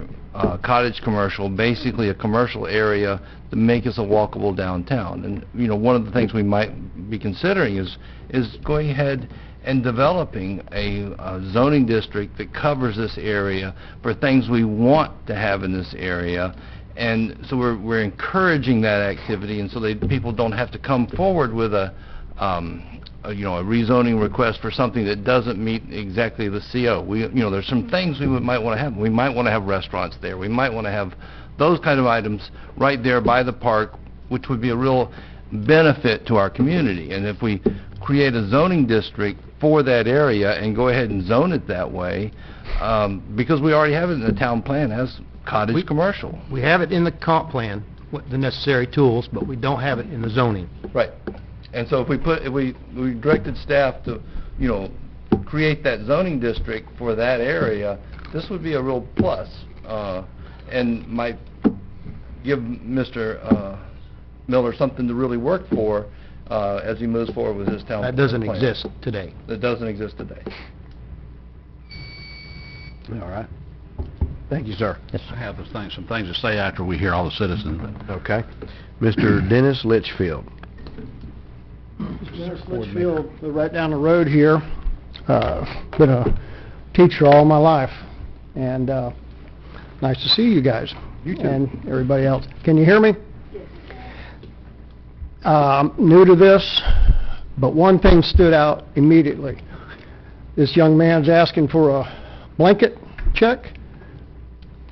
cottage commercial, basically a commercial area to make us a walkable downtown. And, you know, one of the things we might be considering is going ahead and developing a zoning district that covers this area for things we want to have in this area. And so we're encouraging that activity, and so people don't have to come forward with a rezoning request for something that doesn't meet exactly the CO. There's some things we might want to have. We might want to have restaurants there. We might want to have those kind of items right there by the park, which would be a real benefit to our community. And if we create a zoning district for that area and go ahead and zone it that way, because we already have it in the town plan as cottage commercial. We have it in the comp plan, with the necessary tools, but we don't have it in the zoning. Right. And so if we directed staff to, create that zoning district for that area, this would be a real plus, and might give Mr. Miller something to really work for as he moves forward with his town plan. That doesn't exist today. That doesn't exist today. All right. Thank you, sir. I have some things to say after we hear all the citizens. but- Okay. Mr. Dennis Litchfield. Dennis Litchfield, right down the road here. Been a teacher all my life, and nice to see you guys. You too. And everybody else. Can you hear me? I'm new to this, but one thing stood out immediately. This young man's asking for a blanket check.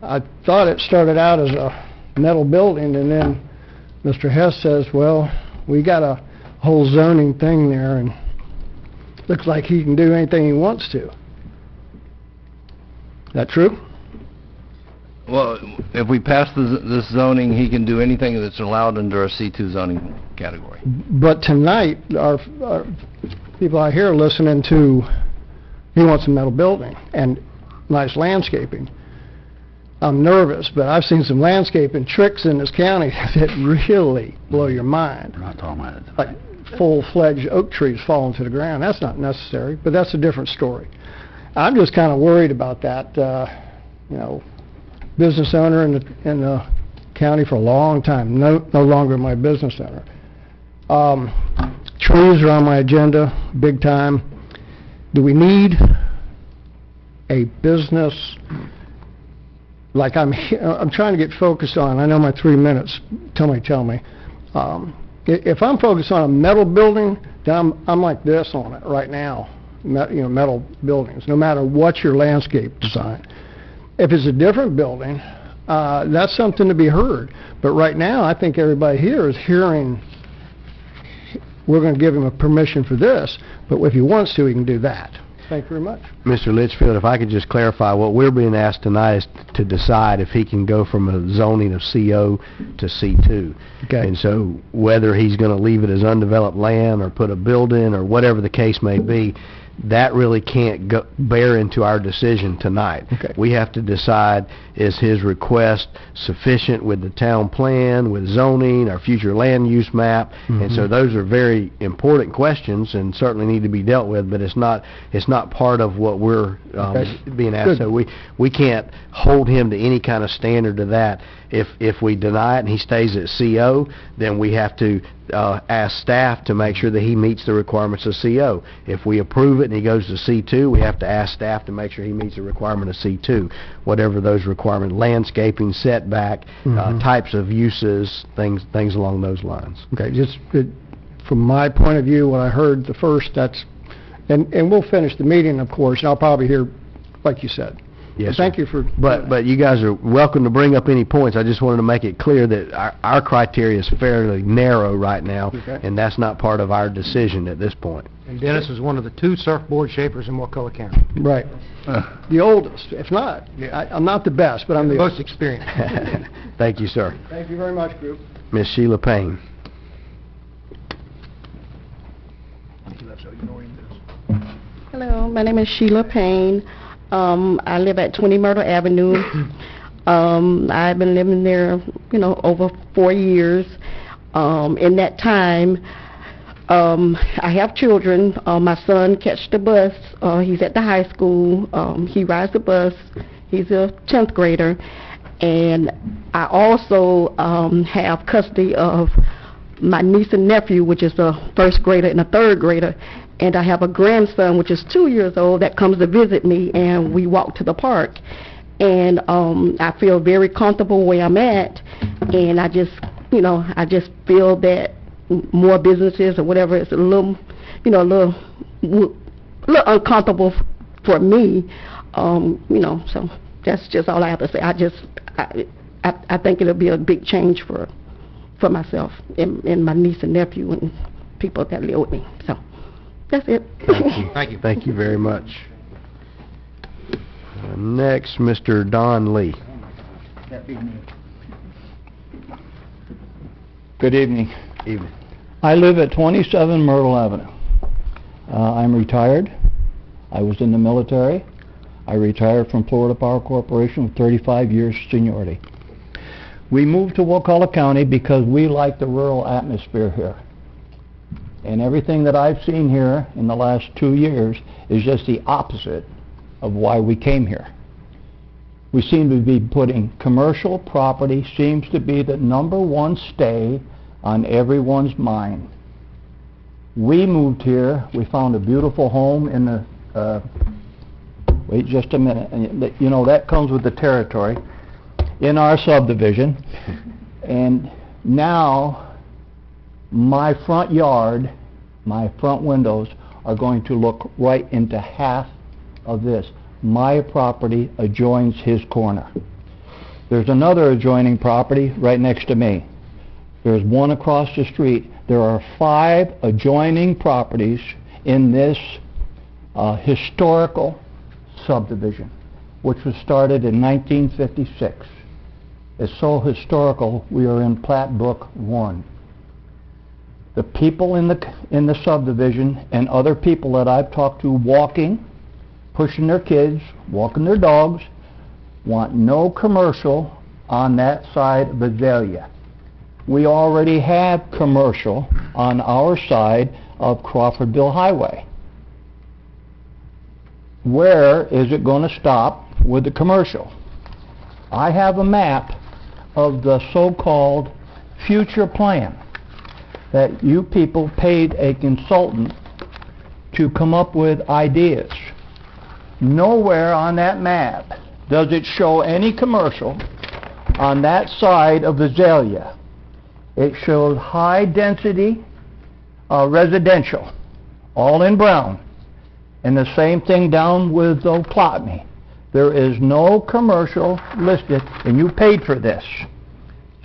I thought it started out as a metal building, and then Mr. Hess says, well, we got a whole zoning thing there, and looks like he can do anything he wants to. That true? Well, if we pass this zoning, he can do anything that's allowed under a C2 zoning category. But tonight, our people out here are listening to, he wants a metal building and nice landscaping. I'm nervous, but I've seen some landscaping tricks in this county that really blow your mind. We're not talking about it. Like full-fledged oak trees falling to the ground. That's not necessary, but that's a different story. I'm just kind of worried about that, business owner in the county for a long time, no longer my business owner. Trees are on my agenda, big time. Do we need a business, like I'm trying to get focused on, I know my 3 minutes, tell me. If I'm focused on a metal building, then I'm like this on it right now, metal buildings, no matter what your landscape design. If it's a different building, that's something to be heard. But right now, I think everybody here is hearing, we're going to give him a permission for this, but if he wants to, he can do that. Thank you very much. Mr. Litchfield, if I could just clarify, what we're being asked tonight is to decide if he can go from a zoning of CO to C2. Okay. And so whether he's going to leave it as undeveloped land or put a building or whatever the case may be, that really can't bear into our decision tonight. Okay. We have to decide, is his request sufficient with the town plan, with zoning, our future land use map? And so those are very important questions and certainly need to be dealt with, but it's not part of what we're being asked. Good. So we can't hold him to any kind of standard to that. If we deny it and he stays at CO, then we have to ask staff to make sure that he meets the requirements of CO. If we approve it and he goes to C2, we have to ask staff to make sure he meets the requirement of C2, whatever those requirements, landscaping, setback, types of uses, things along those lines. Okay, just from my point of view, what I heard the first, and we'll finish the meeting, of course, and I'll probably hear, like you said, Yes, Thank sir. you for... But you guys are welcome to bring up any points. I just wanted to make it clear that our criteria is fairly narrow right now, Okay. and that's not part of our decision at this point. And Dennis is one of the 2 surfboard shapers in Wakulla County. Right. The oldest, if not. I'm not the best, but I'm the Most experienced. Thank you, sir. Thank you very much, group. Ms. Sheila Payne. Hello, my name is Sheila Payne. I live at 20 Myrtle Avenue. I've been living there, over 4 years. In that time, I have children. My son catches the bus. He's at the high school. He rides the bus. He's a 10th grader. And I also have custody of my niece and nephew, which is a 1st grader and a 3rd grader. And I have a grandson, which is 2 years old, that comes to visit me, and we walk to the park. And I feel very comfortable where I'm at, and I just feel that more businesses or whatever is a little uncomfortable for me. So that's just all I have to say. I think it'll be a big change for myself and my niece and nephew and people that live with me. So that's it. Thank you. Thank you very much. Next, Mr. Don Lee. Good evening. Evening. I live at 27 Myrtle Avenue. I'm retired. I was in the military. I retired from Florida Power Corporation with 35 years seniority. We moved to Wakulla County because we like the rural atmosphere here. And everything that I've seen here in the last 2 years is just the opposite of why we came here. We seem to be putting commercial property seems to be the #1 stay on everyone's mind. We moved here, we found a beautiful home in the, wait just a minute, and that comes with the territory, in our subdivision, and now my front yard, my front windows are going to look right into half of this. My property adjoins his corner. There's another adjoining property right next to me. There's one across the street. There are 5 adjoining properties in this historical subdivision, which was started in 1956. It's so historical, we are in Plat Book 1. The people in the subdivision and other people that I've talked to walking, pushing their kids, walking their dogs, want no commercial on that side of Azalea. We already have commercial on our side of Crawfordville Highway. Where is it going to stop with the commercial? I have a map of the so-called future plan that you people paid a consultant to come up with ideas. Nowhere on that map does it show any commercial on that side of Azalea. It shows high-density residential, all in brown. And the same thing down with Plotney. There is no commercial listed, and you paid for this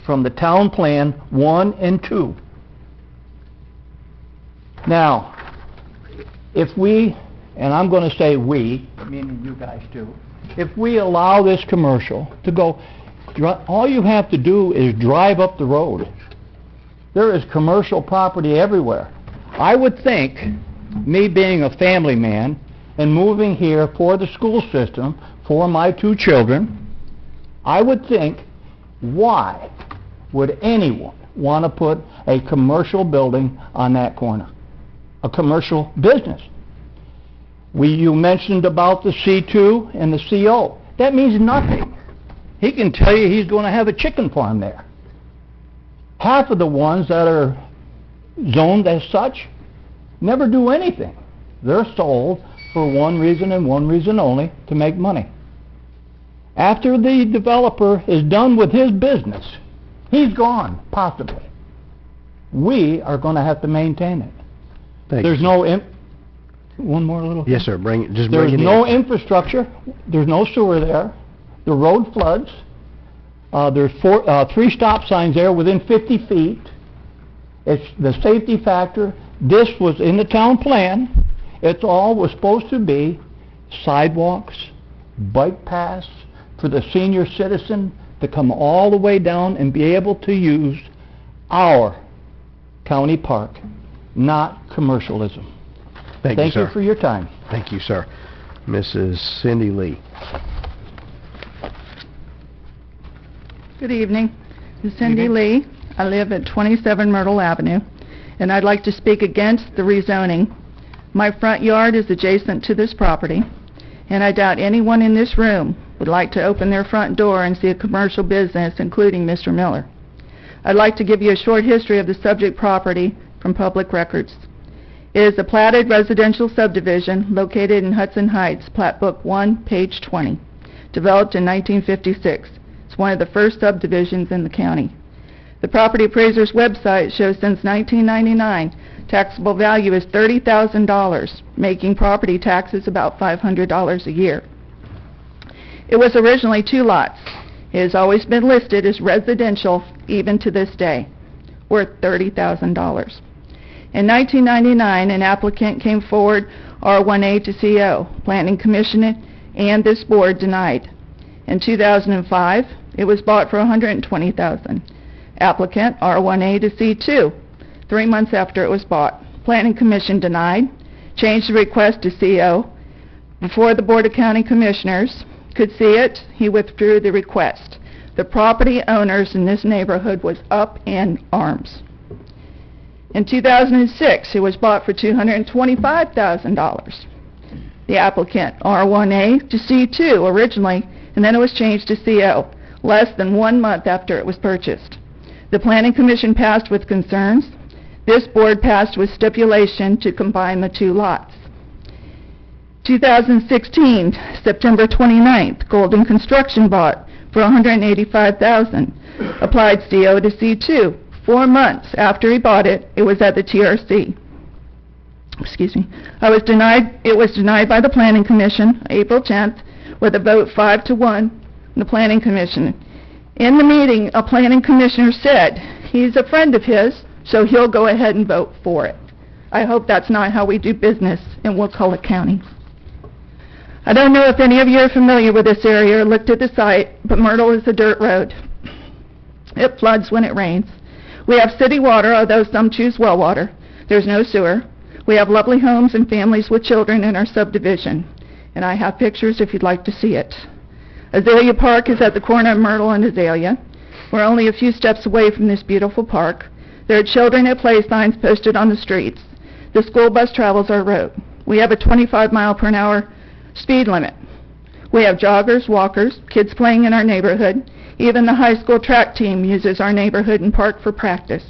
from the town plan 1 and 2. Now, if we, and I'm going to say we, meaning you guys too, if we allow this commercial to go, all you have to do is drive up the road. There is commercial property everywhere. I would think, me being a family man and moving here for the school system for my 2 children, I would think, why would anyone want to put a commercial building on that corner? A commercial business. You mentioned about the C2 and the CO. That means nothing. He can tell you he's going to have a chicken farm there. Half of the ones that are zoned as such never do anything. They're sold for one reason and one reason only, to make money. After the developer is done with his business, he's gone, possibly. We are going to have to maintain it. There's no one more little? Yes, sir, just bring it There's in. no infrastructure, there's no sewer there, the road floods, there's 3 stop signs there within 50 feet. It's the safety factor, this was in the town plan, it's all was supposed to be sidewalks, bike paths for the senior citizen to come all the way down and be able to use our county park, not commercialism. Thank you, sir. Thank you for your time. Thank you, sir. Mrs. Cindy Lee. Good evening. This is Cindy Lee. I live at 27 Myrtle Avenue, and I'd like to speak against the rezoning. My front yard is adjacent to this property, and I doubt anyone in this room would like to open their front door and see a commercial business, including Mr. Miller. I'd like to give you a short history of the subject property from public records. It is a platted residential subdivision located in Hudson Heights, Plat Book 1, page 20, developed in 1956. It's one of the first subdivisions in the county. The property appraiser's website shows since 1999, taxable value is $30,000, making property taxes about $500 a year. It was originally 2 lots. It has always been listed as residential even to this day, worth $30,000. In 1999, an applicant came forward, R1A to CO. Planning Commission and this board denied. In 2005, it was bought for $120,000. Applicant, R1A to C2. 3 months after it was bought, Planning Commission denied, changed the request to CO. Before the Board of County Commissioners could see it, he withdrew the request. The property owners in this neighborhood was up in arms. In 2006, it was bought for $225,000. The applicant, R1A to C2 originally, and then it was changed to CO, less than 1 month after it was purchased. The Planning Commission passed with concerns. This board passed with stipulation to combine the 2 lots. 2016, September 29th, Golden Construction bought for $185,000. Applied CO to C2. 4 months after he bought it, it was at the TRC. Excuse me. It was denied by the Planning Commission, April 10th, with a vote 5-1 in the Planning Commission. In the meeting, a Planning Commissioner said he's a friend of his, so he'll go ahead and vote for it. I hope that's not how we do business in Wakulla County. I don't know if any of you are familiar with this area or looked at the site, but Myrtle is a dirt road. It floods when it rains. We have city water, although some choose well water. There's no sewer. We have lovely homes and families with children in our subdivision. And I have pictures if you'd like to see it. Azalea Park is at the corner of Myrtle and Azalea. We're only a few steps away from this beautiful park. There are children at play signs posted on the streets. The school bus travels our road. We have a 25-mile-per-hour speed limit. We have joggers, walkers, kids playing in our neighborhood. Even the high school track team uses our neighborhood and park for practice.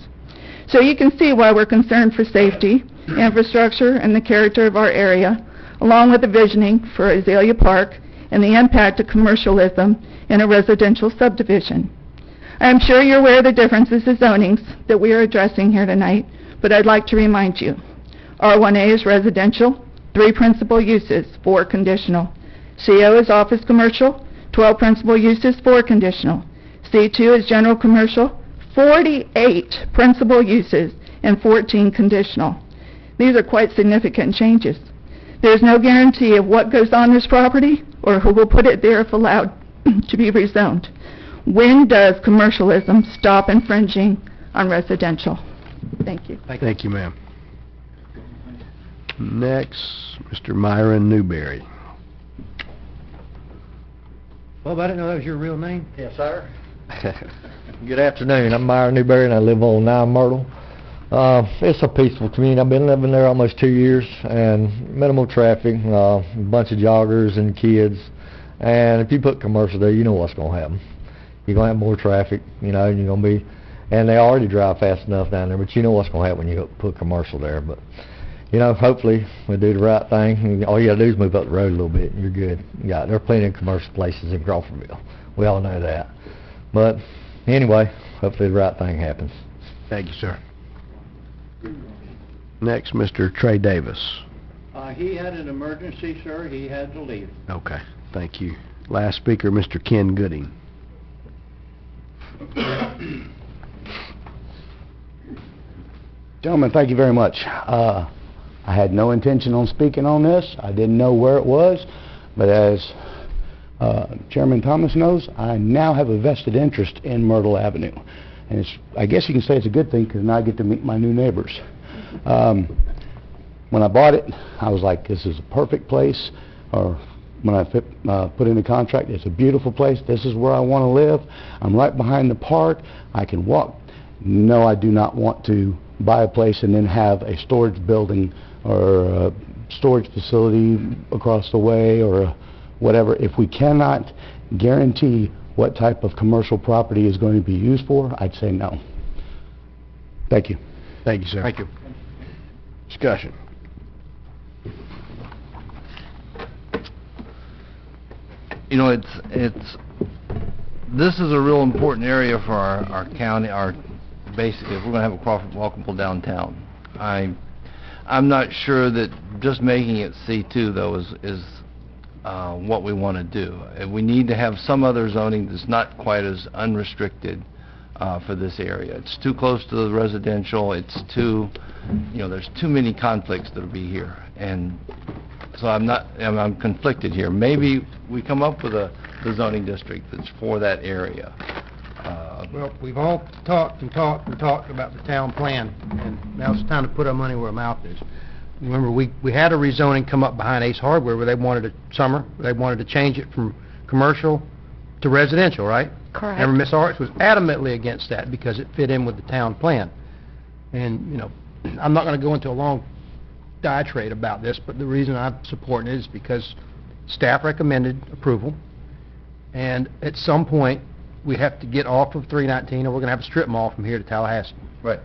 So you can see why we're concerned for safety, infrastructure, and the character of our area, along with the visioning for Azalea Park and the impact of commercialism in a residential subdivision. I am sure you're aware of the differences in zonings that we are addressing here tonight, but I'd like to remind you. R1A is residential, 3 principal uses, 4 conditional. CO is office commercial, 12 principal uses, 4 conditional. C2 is general commercial, 48 principal uses, and 14 conditional. These are quite significant changes. There's no guarantee of what goes on this property or who will put it there if allowed to be rezoned. When does commercialism stop infringing on residential? Thank you. Thank you, ma'am. Next, Mr. Myron Newberry. Bob, I didn't know that was your real name. Yes, sir. Good afternoon. I'm Myron Newberry, and I live on 9 Myrtle. It's a peaceful community. I've been living there almost 2 years, and minimal traffic, a bunch of joggers and kids. And if you put commercial there, you know what's going to happen. You're going to have more traffic, you know, and you're going to be, and they already drive fast enough down there, but you know what's going to happen when you put commercial there. But, you know, hopefully we do the right thing. All you got to do is move up the road a little bit, and you're good. There are plenty of commercial places in Crawfordville. We all know that. But anyway, hopefully the right thing happens. Thank you, sir. Next, Mr. Trey Davis. He had an emergency, sir. He had to leave. Okay, thank you. Last speaker, Mr. Ken Gooding. Gentlemen, thank you very much. I had no intention on speaking on this. I didn't know where it was, but as Chairman Thomas knows, I now have a vested interest in Myrtle Avenue. And it's, I guess you can say it's a good thing because now I get to meet my new neighbors. When I bought it, I was like, this is a perfect place. Or when I put in the contract, it's a beautiful place. This is where I want to live. I'm right behind the park. I can walk. No, I do not want to buy a place and then have a storage building or a storage facility across the way or whatever. If we cannot guarantee what type of commercial property is going to be used for, I'd say no. Thank you. Thank you, sir. Thank you. Discussion. You know, this is a real important area for our county, basically, if we're going to have a Crawford walkable downtown. I'm not sure that just making it C2, though, is what we want to do. We need to have some other zoning that's not quite as unrestricted for this area. It's too close to the residential. It's too, there's too many conflicts that'll be here, and so I'm conflicted here. Maybe we come up with a zoning district that's for that area. Well, we've all talked and talked and talked about the town plan, and now it's time to put our money where our mouth is. Remember, we had a rezoning come up behind Ace Hardware where they wanted to change it from commercial to residential, right? Correct. Remember, Ms. Arts was adamantly against that because it fit in with the town plan. And, I'm not going to go into a long diatribe about this, but the reason I'm supporting it is because staff recommended approval, and at some point, we have to get off of 319, or we're going to have a strip mall from here to Tallahassee. Right.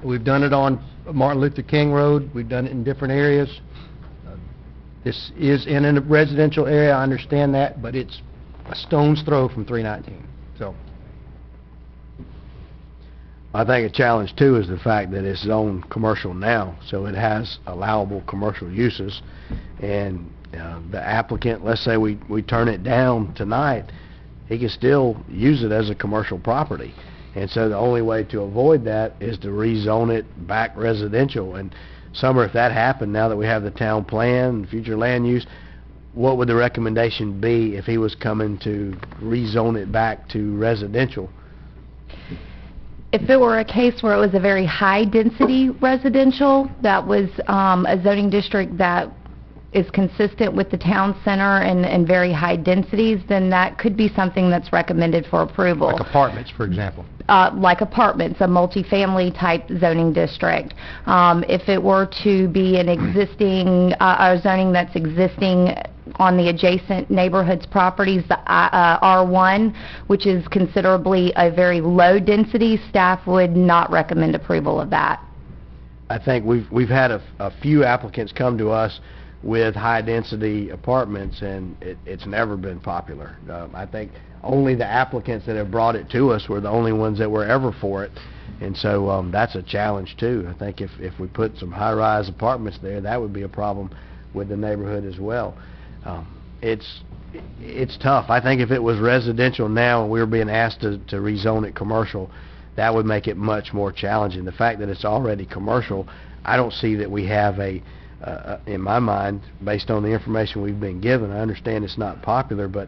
We've done it on Martin Luther King Road. We've done it in different areas. This is in a residential area, I understand that, but it's a stone's throw from 319. So, I think a challenge, too, is the fact that it's zoned commercial now, so it has allowable commercial uses. And the applicant, let's say we turn it down tonight, he can still use it as a commercial property. And so the only way to avoid that is to rezone it back residential. And Summer, if that happened, now that we have the town plan, future land use, what would the recommendation be if he was coming to rezone it back to residential? If it were a case where it was a very high-density residential, that was a zoning district that is consistent with the town center and very high densities, then that could be something that's recommended for approval. like apartments, for example. Like apartments, a multifamily type zoning district. If it were to be an existing, a zoning that's existing on the adjacent neighborhoods properties, the R1, which is considerably a very low density, staff would not recommend approval of that. I think we've had a few applicants come to us with high-density apartments, and it's never been popular. I think only the applicants that have brought it to us were the only ones that were ever for it, and so that's a challenge, too. I think if we put some high-rise apartments there, that would be a problem with the neighborhood as well. It's tough. I think if it was residential now and we were being asked to rezone it commercial, that would make it much more challenging. The fact that it's already commercial, I don't see that we have in my mind, based on the information we've been given, I understand it's not popular, but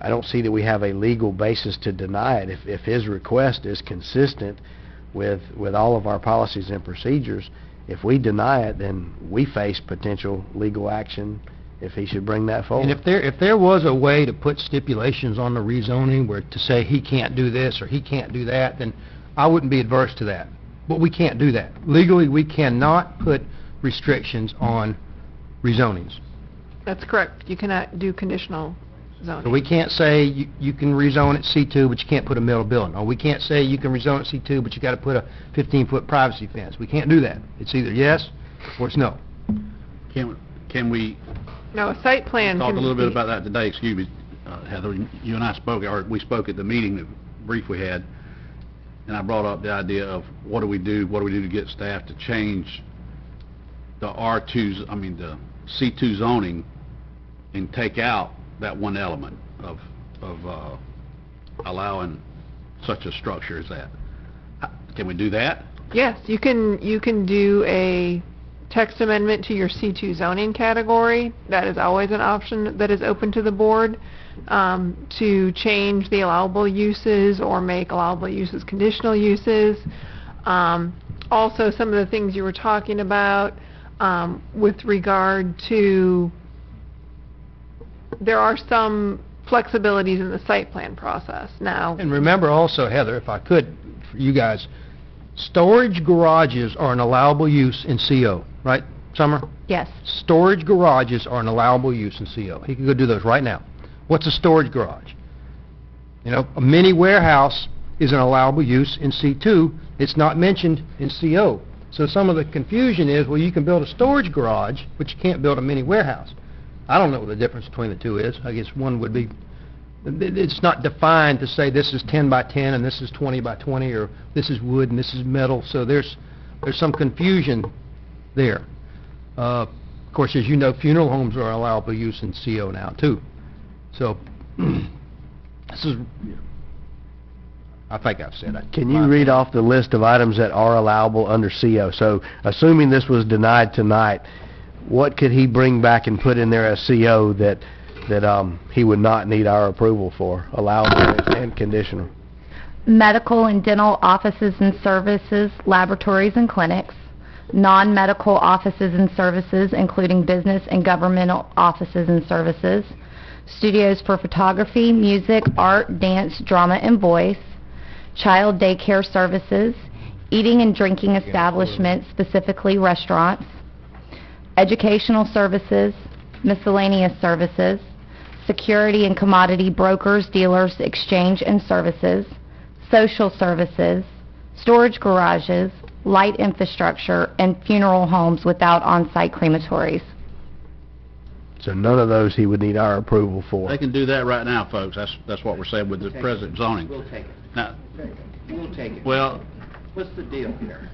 I don't see that we have a legal basis to deny it. If his request is consistent with all of our policies and procedures, if we deny it, then we face potential legal action if he should bring that forward. And if there was a way to put stipulations on the rezoning where to say he can't do this or he can't do that, then I wouldn't be adverse to that. But we can't do that. Legally, we cannot put restrictions on rezonings. That's correct. You cannot do conditional zoning. So we can't say you can rezone it C2, but you can't put a middle building. Or we can't say you can rezone it C2, but you got to put a 15-foot privacy fence. We can't do that. It's either yes or it's no. Can we No, a site plan talk can a little bit be- about that today? Excuse me, Heather, you and I spoke, or we spoke at the meeting, the brief we had, and I brought up the idea of what do we do to get staff to change the R2, the C2 zoning and take out that one element of allowing such a structure as that. Can we do that? Yes, you can do a text amendment to your C2 zoning category. That is always an option that is open to the board, to change the allowable uses or make allowable uses conditional uses. Also, some of the things you were talking about with regard to, there are some flexibilities in the site plan process now. And remember also, Heather, if I could, for you guys, storage garages are an allowable use in CO, right, Summer? Yes. Storage garages are an allowable use in CO. He can go do those right now. What's a storage garage? You know, a mini warehouse is an allowable use in C2. It's not mentioned in CO. So some of the confusion is, well, you can build a storage garage, but you can't build a mini warehouse. I don't know what the difference between the two is. I guess one would be, it's not defined to say this is 10 by 10 and this is 20 by 20, or this is wood and this is metal. So there's some confusion there. Of course, as you know, funeral homes are allowable use in CO now too. So this is, I think I've said it. Can you read off the list of items that are allowable under CO? So assuming this was denied tonight, what could he bring back and put in there as CO that he would not need our approval for, allowable and conditional? Medical and dental offices and services, laboratories and clinics, non-medical offices and services, including business and governmental offices and services, studios for photography, music, art, dance, drama, and voice, child daycare services, eating and drinking establishments, specifically restaurants, educational services, miscellaneous services, security and commodity brokers, dealers, exchange and services, social services, storage garages, light infrastructure, and funeral homes without on-site crematories. So none of those he would need our approval for. They can do that right now, folks. That's what we're saying with the present zoning. We'll take it. Now, We'll take it. well, What's the deal here?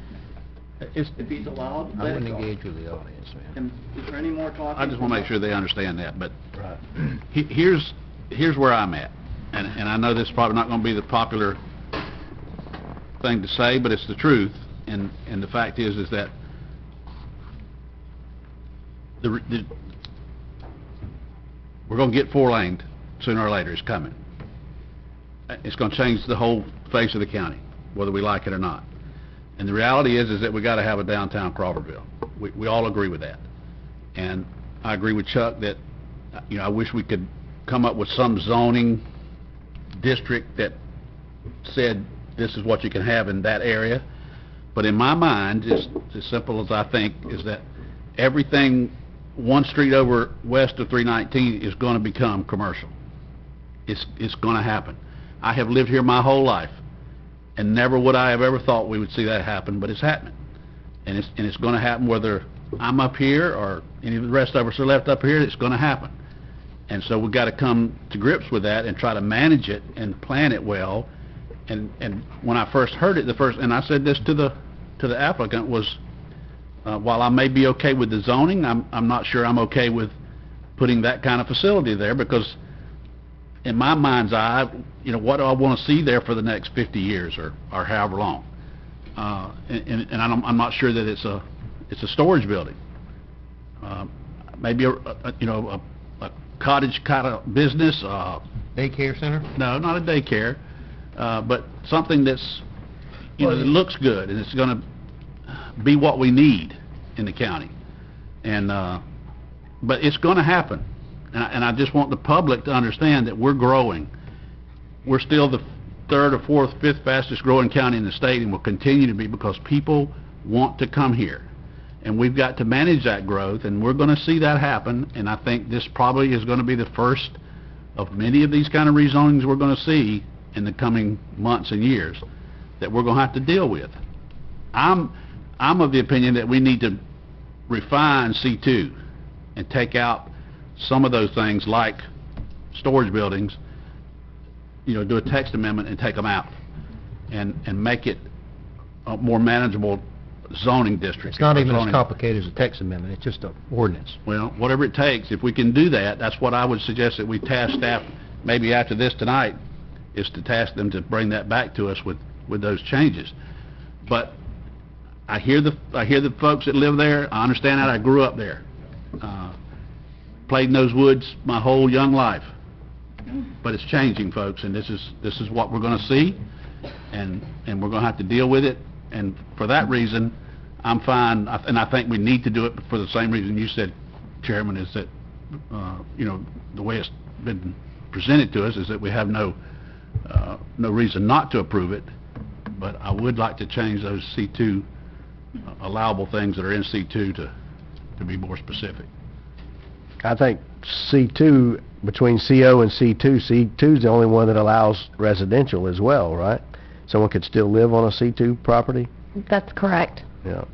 If he's allowed, I let it wouldn't go. engage with the audience, man. And is there any more talking? I just want to make sure they understand that, but here's where I'm at, and I know this is probably not going to be the popular thing to say, but it's the truth, and the fact is that we're going to get four-laned sooner or later. It's coming. It's going to change the whole face of the county, whether we like it or not. And the reality is that we got to have a downtown Crawfordville. We all agree with that. And I agree with Chuck that, I wish we could come up with some zoning district that said this is what you can have in that area. But in my mind, just as simple as I think, is that everything one street over west of 319 is going to become commercial. It's going to happen. I have lived here my whole life, and never would I have ever thought we would see that happen, but it's happening. And it's going to happen whether I'm up here or any of the rest of us are left up here. It's going to happen. And so we've got to come to grips with that and try to manage it and plan it well. And when I first heard it, and I said this to the applicant, was while I may be okay with the zoning, I'm not sure I'm okay with putting that kind of facility there, because in my mind's eye, what do I want to see there for the next 50 years or however long? And I'm not sure that it's a storage building. Maybe a cottage kind of business. Daycare center? No, not a daycare, but something that's that looks good, and it's going to be what we need in the county. And but it's going to happen. And I just want the public to understand that we're growing. We're still the third or fourth, fifth fastest growing county in the state, and will continue to be, because people want to come here. And we've got to manage that growth, and we're going to see that happen. And I think this probably is going to be the first of many of these kind of rezonings we're going to see in the coming months and years that we're going to have to deal with. I'm of the opinion that we need to refine C2 and take out some of those things like storage buildings, do a text amendment and take them out and make it more manageable zoning district. It's not or even as zoning- complicated as a text amendment, it's just an ordinance. Well, whatever it takes, if we can do that, that's what I would suggest that we task staff, maybe after this tonight, is to task them to bring that back to us with those changes. But I hear the folks that live there. I understand that. I grew up there. Played in those woods my whole young life. But it's changing, folks, and this is what we're going to see, and we're going to have to deal with it. And for that reason, I'm fine, and I think we need to do it for the same reason you said, Chairman, is that the way it's been presented to us is that we have no reason not to approve it. But I would like to change those C2 allowable things that are in C2 to be more specific. I think C2, between CO and C2, C2 is the only one that allows residential as well, right? Someone could still live on a C2 property? That's correct. Yeah.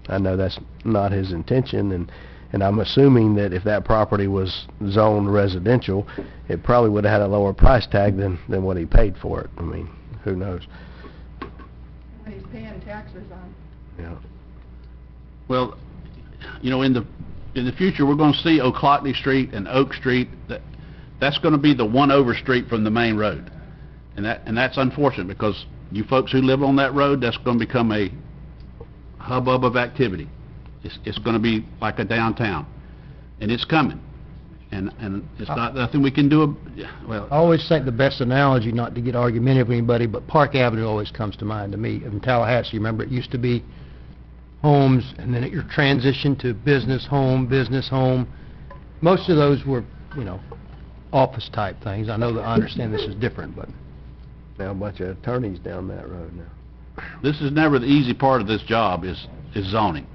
I know that's not his intention, and I'm assuming that if that property was zoned residential, it probably would have had a lower price tag than what he paid for it. I mean, who knows? What he's paying taxes on. Yeah. Well, in the future, we're going to see Oclockley Street and Oak Street. That's going to be the one over street from the main road, and that's unfortunate because you folks who live on that road, that's going to become a hubbub of activity. It's going to be like a downtown, and it's coming, and it's not nothing we can do. Well, I always think the best analogy, not to get argumentative with anybody, but Park Avenue always comes to mind to me. In Tallahassee, remember, it used to be homes, and then it transitioned to business home. Most of those were, office type things. I understand this is different, but now a bunch of attorneys down that road now. This is never the easy part of this job is zoning.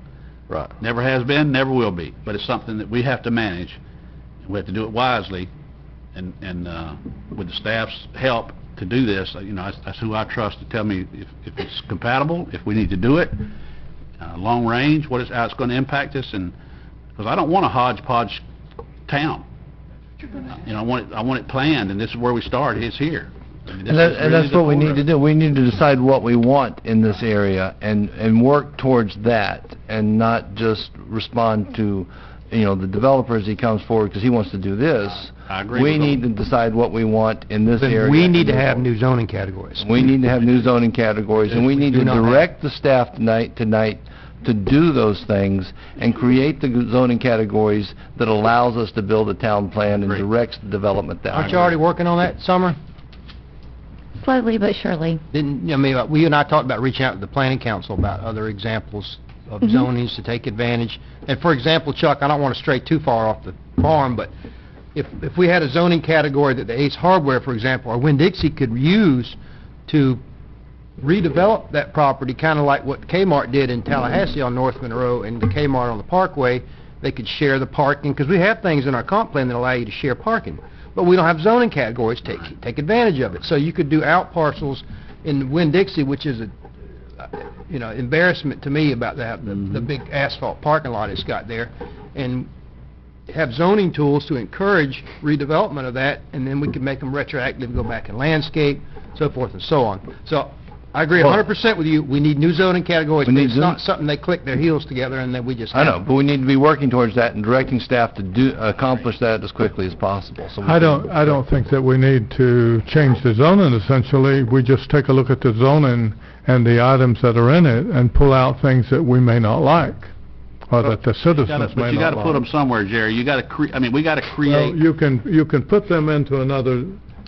Right. Never has been, never will be. But it's something that we have to manage. We have to do it wisely, and with the staff's help to do this. That's who I trust to tell me if it's compatible, if we need to do it. Long range, how it's going to impact us, and because I don't want a hodgepodge town. I want it planned, and this is where we start. It's here. And that's what we need to do. We need to decide what we want in this area and work towards that, and not just respond to the developer as he comes forward because he wants to do this. I agree. We need to decide what we want in this area. We need to have new zoning categories. We need to have new zoning categories, and we need to direct the staff tonight to do those things and create the zoning categories that allows us to build a town plan and directs the development that way. Aren't you already working on that, Summer? Slowly but surely. We and I talked about reaching out to the planning council about other examples of zonings to take advantage. And for example, Chuck, I don't want to stray too far off the farm, but if we had a zoning category that the Ace Hardware, for example, or Winn-Dixie could use to redevelop that property, kind of like what Kmart did in Tallahassee on North Monroe and the Kmart on the Parkway, they could share the parking, because we have things in our comp plan that allow you to share parking. But we don't have zoning categories to take advantage of it. So you could do out parcels in Winn-Dixie, which is embarrassment to me about that, the big asphalt parking lot it's got there, and have zoning tools to encourage redevelopment of that, and then we can make them retroactive, go back and landscape, so forth and so on. So I agree 100% with you. We need new zoning categories, but it's not something they click their heels together and then we just... I know, but we need to be working towards that and directing staff to accomplish that as quickly as possible. So I don't think that we need to change the zoning, essentially. We just take a look at the zoning and the items that are in it and pull out things that we may not like, or that the citizens may not like. But you got to put them somewhere, Jerry. You got to we got to create... Well, you can put them into another...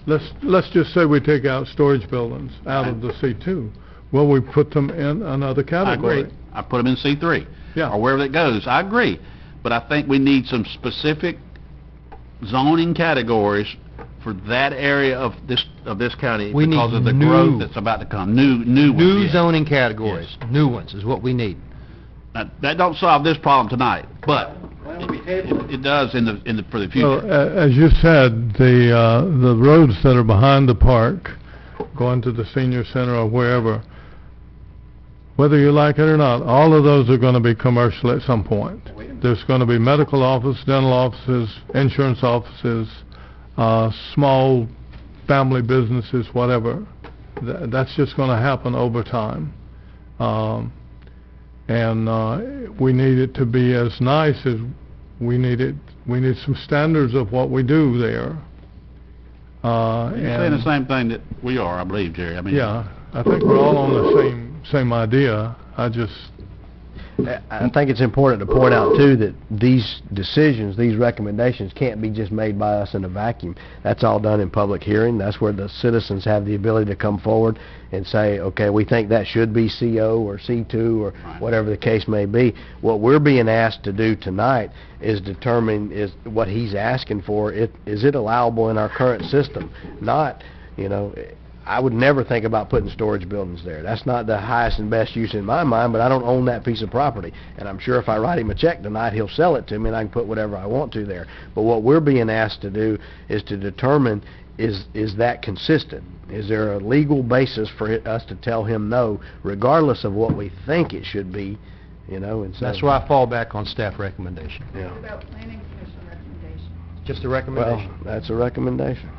Let's just say we take out storage buildings out of the C2. Well, we put them in another category. I agree. I put them in C3. Yeah. Or wherever it goes. I agree. But I think we need some specific zoning categories for that area of this county because of the growth that's about to come. New zoning categories. Yes. New ones is what we need. Now, that don't solve this problem tonight, but it does for the future. Well, as you said, the roads that are behind the park, going to the senior center or wherever, whether you like it or not, all of those are going to be commercial at some point. There's going to be medical offices, dental offices, insurance offices, small family businesses, whatever. That's just going to happen over time. and we need it to be as nice as we need it. We need some standards of what we do there. You're saying the same thing that we are, I believe, Jerry. I mean, Yeah, I think we're all on the same idea. I think it's important to point out, too, that these decisions, these recommendations can't be just made by us in a vacuum. That's all done in public hearing. That's where the citizens have the ability to come forward and say, okay, we think that should be CO or C2 or whatever the case may be. What we're being asked to do tonight is determine is what he's asking for, is it allowable in our current system? Not, you know, I would never think about putting storage buildings there. That's not the highest and best use in my mind, but I don't own that piece of property. And I'm sure if I write him a check tonight, he'll sell it to me and I can put whatever I want to there. But what we're being asked to do is to determine, is that consistent? Is there a legal basis for us to tell him no, regardless of what we think it should be, you know? And so That's why I fall back on staff recommendation. Yeah. What about planning commission recommendation? Just a recommendation. Well, that's a recommendation.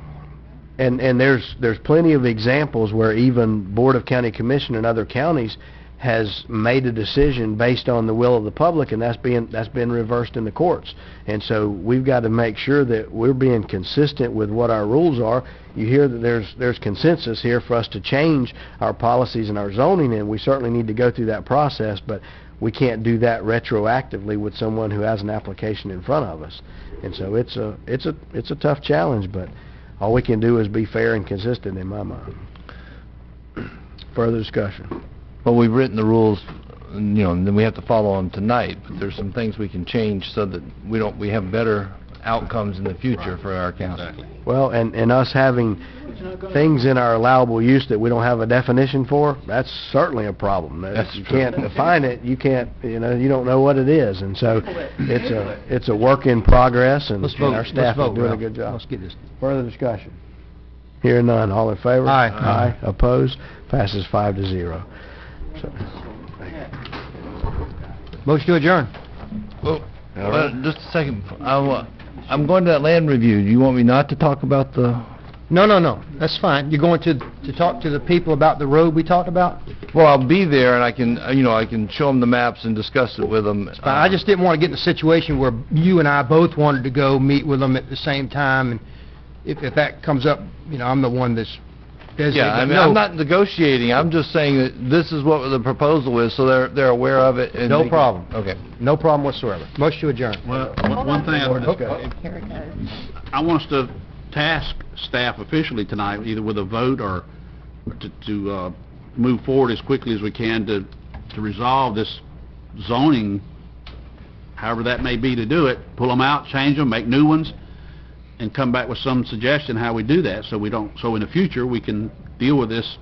And there's plenty of examples where even Board of County Commission in other counties has made a decision based on the will of the public, and that's been reversed in the courts. And so we've got to make sure that we're being consistent with what our rules are. You hear that there's consensus here for us to change our policies and our zoning, and we certainly need to go through that process, but we can't do that retroactively with someone who has an application in front of us. And so it's a tough challenge, but all we can do is be fair and consistent in my mind. Further discussion. Well, we've written the rules, you know, and then we have to follow them tonight, but there's some things we can change so that we have better outcomes in the future for our county. Well, and us having things in our allowable use that we don't have a definition for, that's certainly a problem. If you can't define it, you can't, you know, you don't know what it is. And so it's a work in progress, and our staff is doing a good job. Let's get this. Further discussion. Hearing none, all in favor? Aye. Aye. Opposed? Passes 5-0. So, Motion to adjourn. Oh, just a second. I'm going to that land review. Do you want me not to talk about the... No. That's fine. You're going to talk to the people about the road we talked about? Well, I'll be there, and I can show them the maps and discuss it with them. I just didn't want to get in a situation where you and I both wanted to go meet with them at the same time, and if that comes up, you know, I'm the one that's designated. Yeah, I mean, I'm not negotiating. I'm just saying that this is what the proposal is, so they're aware of it. And No problem. Okay. No problem whatsoever. Motion to adjourn. Well, one thing Here it goes. I want us to task staff officially tonight, either with a vote or to move forward as quickly as we can to resolve this zoning, however that may be to do it, pull them out, change them, make new ones, and come back with some suggestion how we do that, so in the future we can deal with this,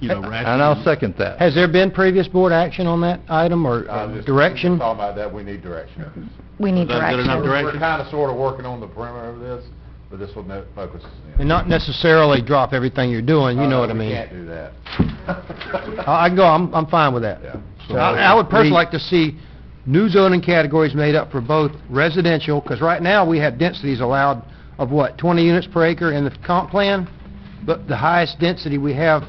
you know, rationally. And I'll second that. Has there been previous board action on that item or direction? Talking about that, we need direction. We need Is that good enough direction. We're kind of sort of working on the perimeter of this, but this will focus. And not necessarily drop everything you're doing, you know what I mean? We can't do that. I can go, I'm fine with that. Yeah. So I would personally like to see new zoning categories made up for both residential, because right now we have densities allowed of what, 20 units per acre in the comp plan? But the highest density we have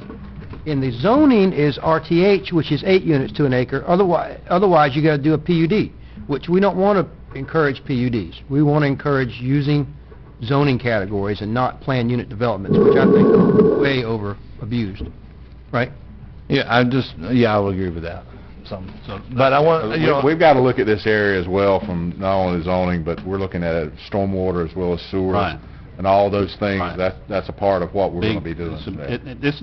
in the zoning is RTH, which is 8 units to an acre. Otherwise you got to do a PUD, which we don't want to encourage PUDs. We want to encourage using zoning categories and not planned unit developments, which I think are way over abused, right? Yeah, I will agree with that. But I want, you know, We've got to look at this area as well from not only zoning, but we're looking at it stormwater as well as sewers. Right. And all those things, Right. that's a part of what we're going to be doing.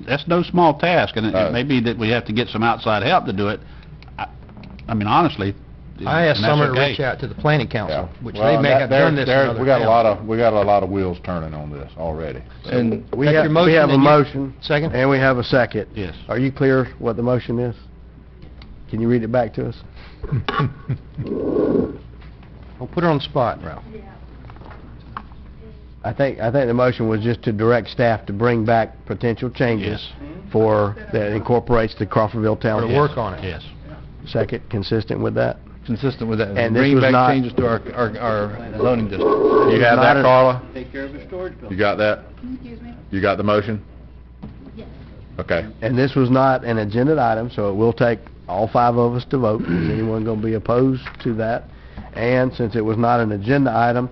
That's no small task, and it may be that we have to get some outside help to do it. I mean, honestly, I asked and that's Summer to okay. reach out to the planning council, which Well, they may have done this in other we got towns. we got a lot of wheels turning on this already. and We That's have your motion, a and you- motion. Second? And we have a second. Yes. Are you clear what the motion is? Can you read it back to us? Don't put her on the spot, Ralph. I think the motion was just to direct staff to bring back potential changes that incorporates the Crawfordville Town. Or to work on it. Yes. Second, consistent with that? consistent with that, And this bring was back not- changes to our zoning district. You have that, Carla? Take care of the storage building. You got that? Excuse me? You got the motion? Yes. Okay. And this was not an agenda item, so it will take all 5 of us to vote. Is anyone going to be opposed to that? And since it was not an agenda item,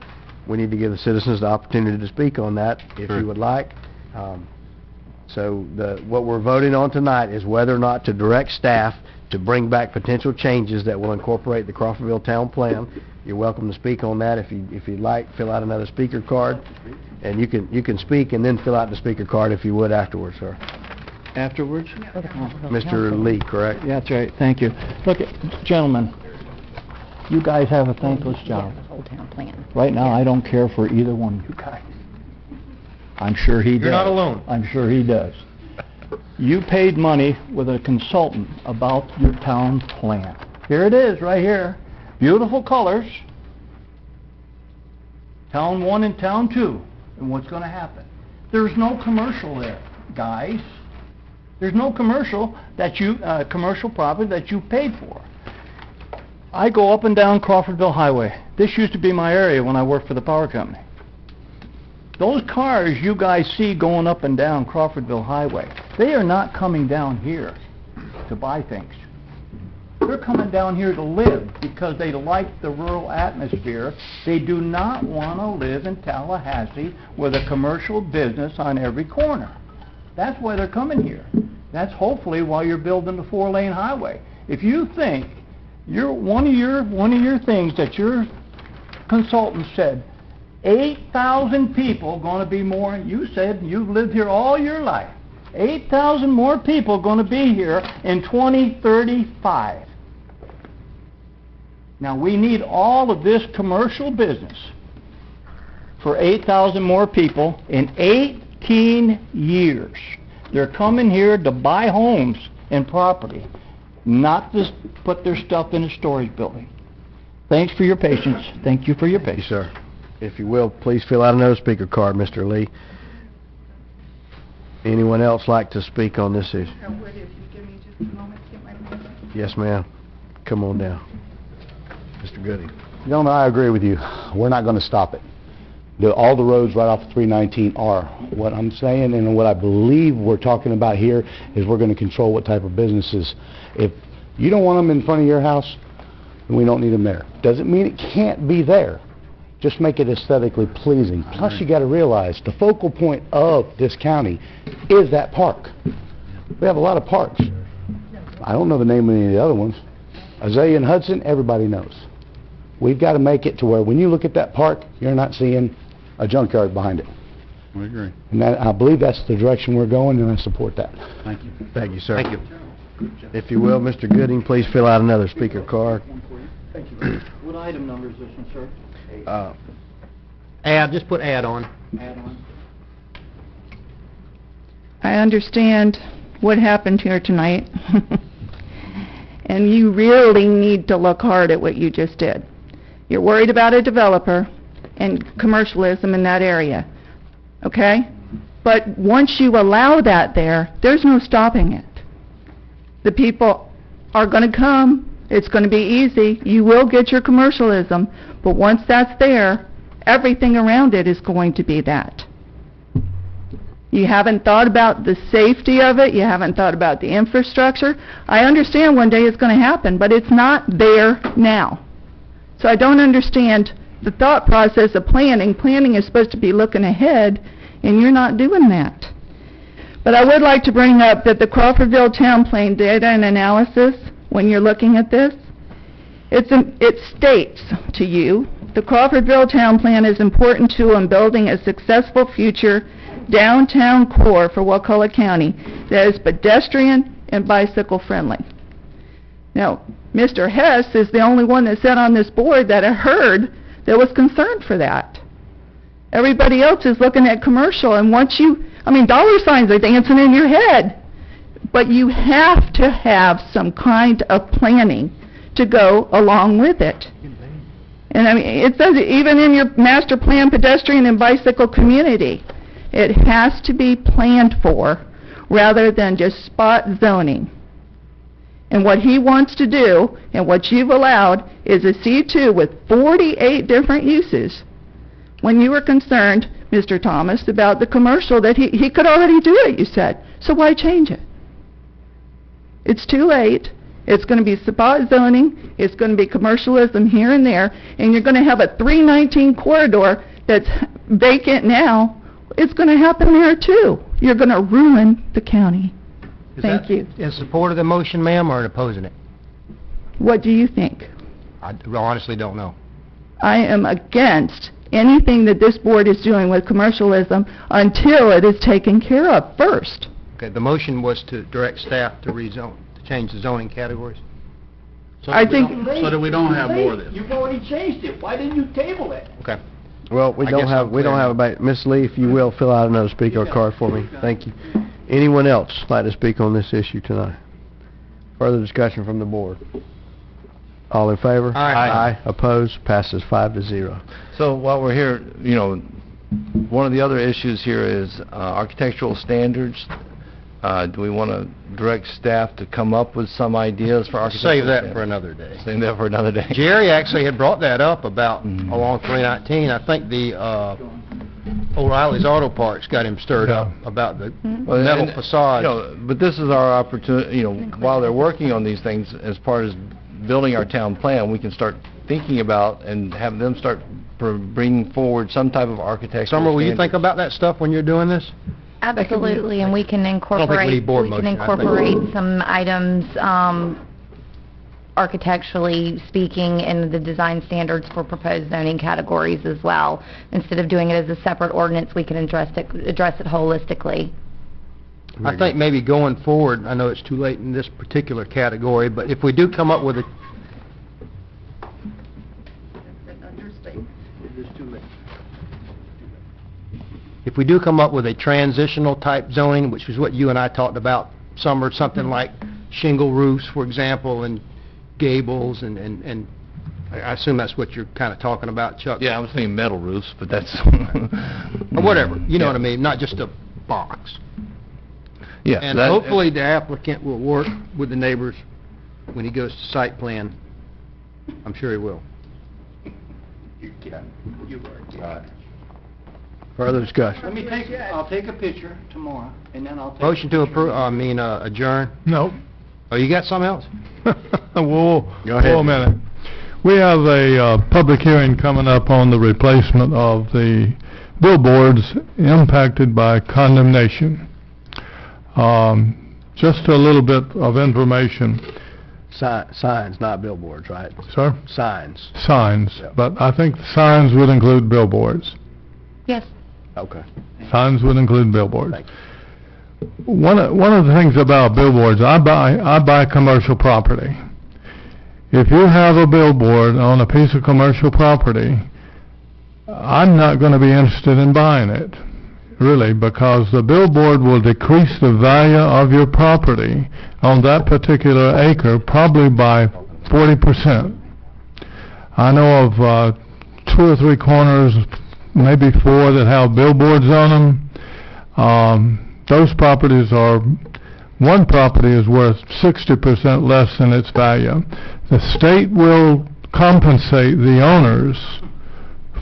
we need to give the citizens the opportunity to speak on that if you would like. So what we're voting on tonight is whether or not to direct staff to bring back potential changes that will incorporate the Crawfordville Town Plan. You're welcome to speak on that if you'd like. Fill out another speaker card, and you can speak and then fill out the speaker card if you would afterwards, sir. Afterwards? Mr. Lee, correct? Yeah, that's right. Thank you. Look, gentlemen, you guys have a thankless job. Right now, I don't care for either one of you guys. I'm sure he does. You're not alone. I'm sure he does. You paid money with a consultant about your town plan. Here it is, right here. Beautiful colors. Town 1 and Town 2. And what's going to happen? There's no commercial there, guys. There's no commercial commercial property that you paid for. I go up and down Crawfordville Highway. This used to be my area when I worked for the power company. Those cars you guys see going up and down Crawfordville Highway, they are not coming down here to buy things. They're coming down here to live because they like the rural atmosphere. They do not want to live in Tallahassee with a commercial business on every corner. That's why they're coming here. That's hopefully why you're building the 4-lane highway. If you think one of your things that your consultant said, 8,000 people going to be more, you said you've lived here all your life. 8,000 more people going to be here in 2035. Now we need all of this commercial business for 8,000 more people in 18 years. They're coming here to buy homes and property, not to put their stuff in a storage building. Thanks for your patience. Thank you for your patience. Thank you, sir. If you will, please fill out another speaker card, Mr. Lee. Anyone else like to speak on this issue? Yes, ma'am. Come on down. Mr. Goody. Gentlemen, I agree with you. We're not going to stop it. All the roads right off of 319 are. What I'm saying and what I believe we're talking about here is we're going to control what type of businesses. If you don't want them in front of your house, then we don't need them there. Doesn't mean it can't be there. Just make it aesthetically pleasing. Plus, you got to realize the focal point of this county is that park. We have a lot of parks. I don't know the name of any of the other ones. Azalea and Hudson, everybody knows. We've got to make it to where when you look at that park, you're not seeing a junkyard behind it. We agree. And I believe that's the direction we're going, and I support that. Thank you. Thank you, sir. Thank you. If you will, Mr. Gooding, please fill out another speaker card. Thank you. What item number is this one, sir? Just put add on. Add on. I understand what happened here tonight. And you really need to look hard at what you just did. You're worried about a developer and commercialism in that area, okay? But once you allow that there's no stopping it. The people are going to come. It's going to be easy. You will get your commercialism, but once that's there, everything around it is going to be that. You haven't thought about the safety of it. You haven't thought about the infrastructure. I understand one day it's going to happen, but it's not there now. So I don't understand the thought process of planning. Planning is supposed to be looking ahead, and you're not doing that. But I would like to bring up that the Crawfordville Town Plan data and analysis, when you're looking at this, it states to you, the Crawfordville Town Plan is important tool in building a successful future downtown core for Wakulla County that is pedestrian and bicycle friendly. Now, Mr. Hess is the only one that sat on this board that I heard that was concerned for that. Everybody else is looking at commercial, and once dollar signs are dancing in your head. But you have to have some kind of planning to go along with it. And it says even in your master plan pedestrian and bicycle community, it has to be planned for rather than just spot zoning. And what he wants to do, and what you've allowed, is a C2 with 48 different uses. When you were concerned, Mr. Thomas, about the commercial, that he could already do it, you said. So why change it? It's too late. It's going to be spot zoning, it's going to be commercialism here and there, and you're going to have a 319 corridor that's vacant now. It's going to happen there too. You're going to ruin the county. Thank you. In support of the motion, ma'am, or in opposing it? What do you think? I honestly don't know. I am against anything that this board is doing with commercialism until it is taken care of first. Okay, the motion was to direct staff to rezone, to change the zoning categories. So I that we think- don't- So that we don't have more of this. You've already changed it. Why didn't you table it? Okay. Well, we I don't guess have, I'm we don't clear have about, Ms. Lee, if you will, fill out another speaker card for me. Thank you. Anyone else like to speak on this issue tonight? Further discussion from the board? All in favor? Aye. Opposed? Passes 5-0. So while we're here, you know, one of the other issues here is architectural standards. Do we want to direct staff to come up with some ideas for architectural Save that standards? for another day. Save that for another day. Jerry actually had brought that up about along 319. I think the O'Reilly's Auto Parts got him stirred up about the Well, metal and, facade. You know, but this is our opportunity, you know, while they're working on these things, as part of building our town plan, we can start thinking about and have them start bringing forward some type of architectural Summer, will you standards. think about that stuff when you're doing this? Absolutely, and we can we incorporate, need board we can motion, I think. incorporate some items, architecturally speaking, in the design standards for proposed zoning categories as well. Instead of doing it as a separate ordinance, we can address it holistically. I think maybe going forward, I know it's too late in this particular category, but if we do come up with a... If we do come up with a transitional type zoning, which is what you and I talked about, Summer, something like shingle roofs, for example, and gables, and I assume that's what you're kind of talking about, Chuck? Yeah, I was thinking metal roofs, but that's... Or whatever, you know what I mean, not just a box. Yeah. And hopefully the applicant will work with the neighbors when he goes to site plan. I'm sure he will. Further discussion? Let me take, I'll take a picture tomorrow, and then I'll take... Motion to approve, adjourn. No. Oh, you got something else? Whoa, Go ahead. whoa a minute. We have a public hearing coming up on the replacement of the billboards impacted by condemnation. Just a little bit of information. Signs, not billboards, right? Sir? Signs. Signs, Yeah. but I think signs would include billboards. Yes. Okay. Signs would include billboards. Thank One of the things about billboards, I buy commercial property. If you have a billboard on a piece of commercial property, I'm not going to be interested in buying it, really, because the billboard will decrease the value of your property on that particular acre probably by 40%. I know of 2 or 3 corners, maybe 4, that have billboards on them. Those properties are, one property is worth 60% less than its value. The state will compensate the owners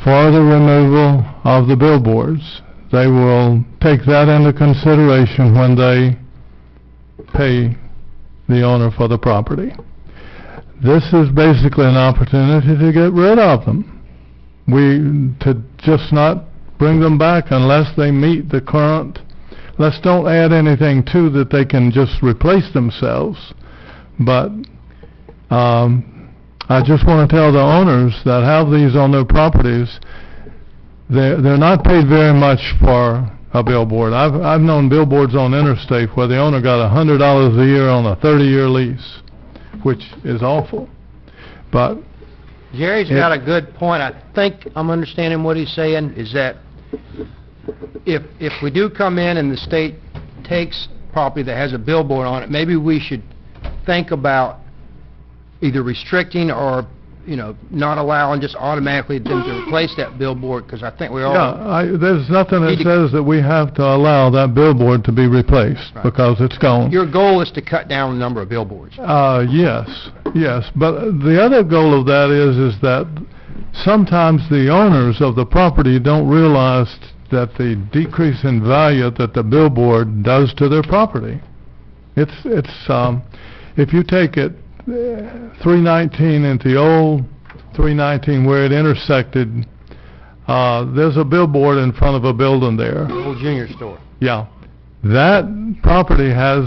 for the removal of the billboards. They will take that into consideration when they pay the owner for the property. This is basically an opportunity to get rid of them. To just not bring them back unless they meet the current. Let's don't add anything to that they can just replace themselves. But I just want to tell the owners that have these on their properties, they're not paid very much for a billboard. I've known billboards on interstate where the owner got $100 a year on a 30-year lease, which is awful. But Jerry's got a good point. I think I'm understanding what he's saying, is that if we do come in and the state takes property that has a billboard on it, maybe we should think about either restricting or, you know, not allowing just automatically them to replace that billboard, because I think we all... yeah, there's nothing that says that we have to allow that billboard to be replaced because it's gone. Your goal is to cut down the number of billboards. Yes, but the other goal of that is that sometimes the owners of the property don't realize that the decrease in value that the billboard does to their property. If you take it 319 and the old 319 where it intersected, there's a billboard in front of a building there. Old junior store. Yeah. That property has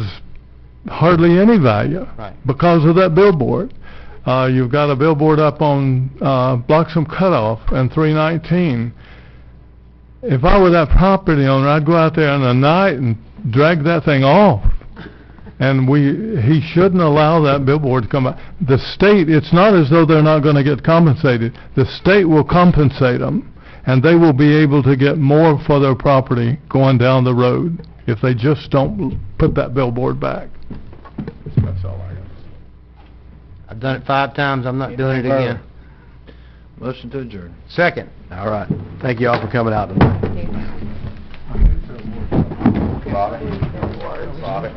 hardly any value Right. because of that billboard. You've got a billboard up on Bloxham Cutoff and 319. If I were that property owner, I'd go out there in the night and drag that thing off. And he shouldn't allow that billboard to come out. The state, it's not as though they're not going to get compensated. The state will compensate them, and they will be able to get more for their property going down the road if they just don't put that billboard back. That's all I got. I've done it 5 times, I'm not doing it again. Motion to adjourn. Second. All right. Thank you all for coming out tonight. Bobby?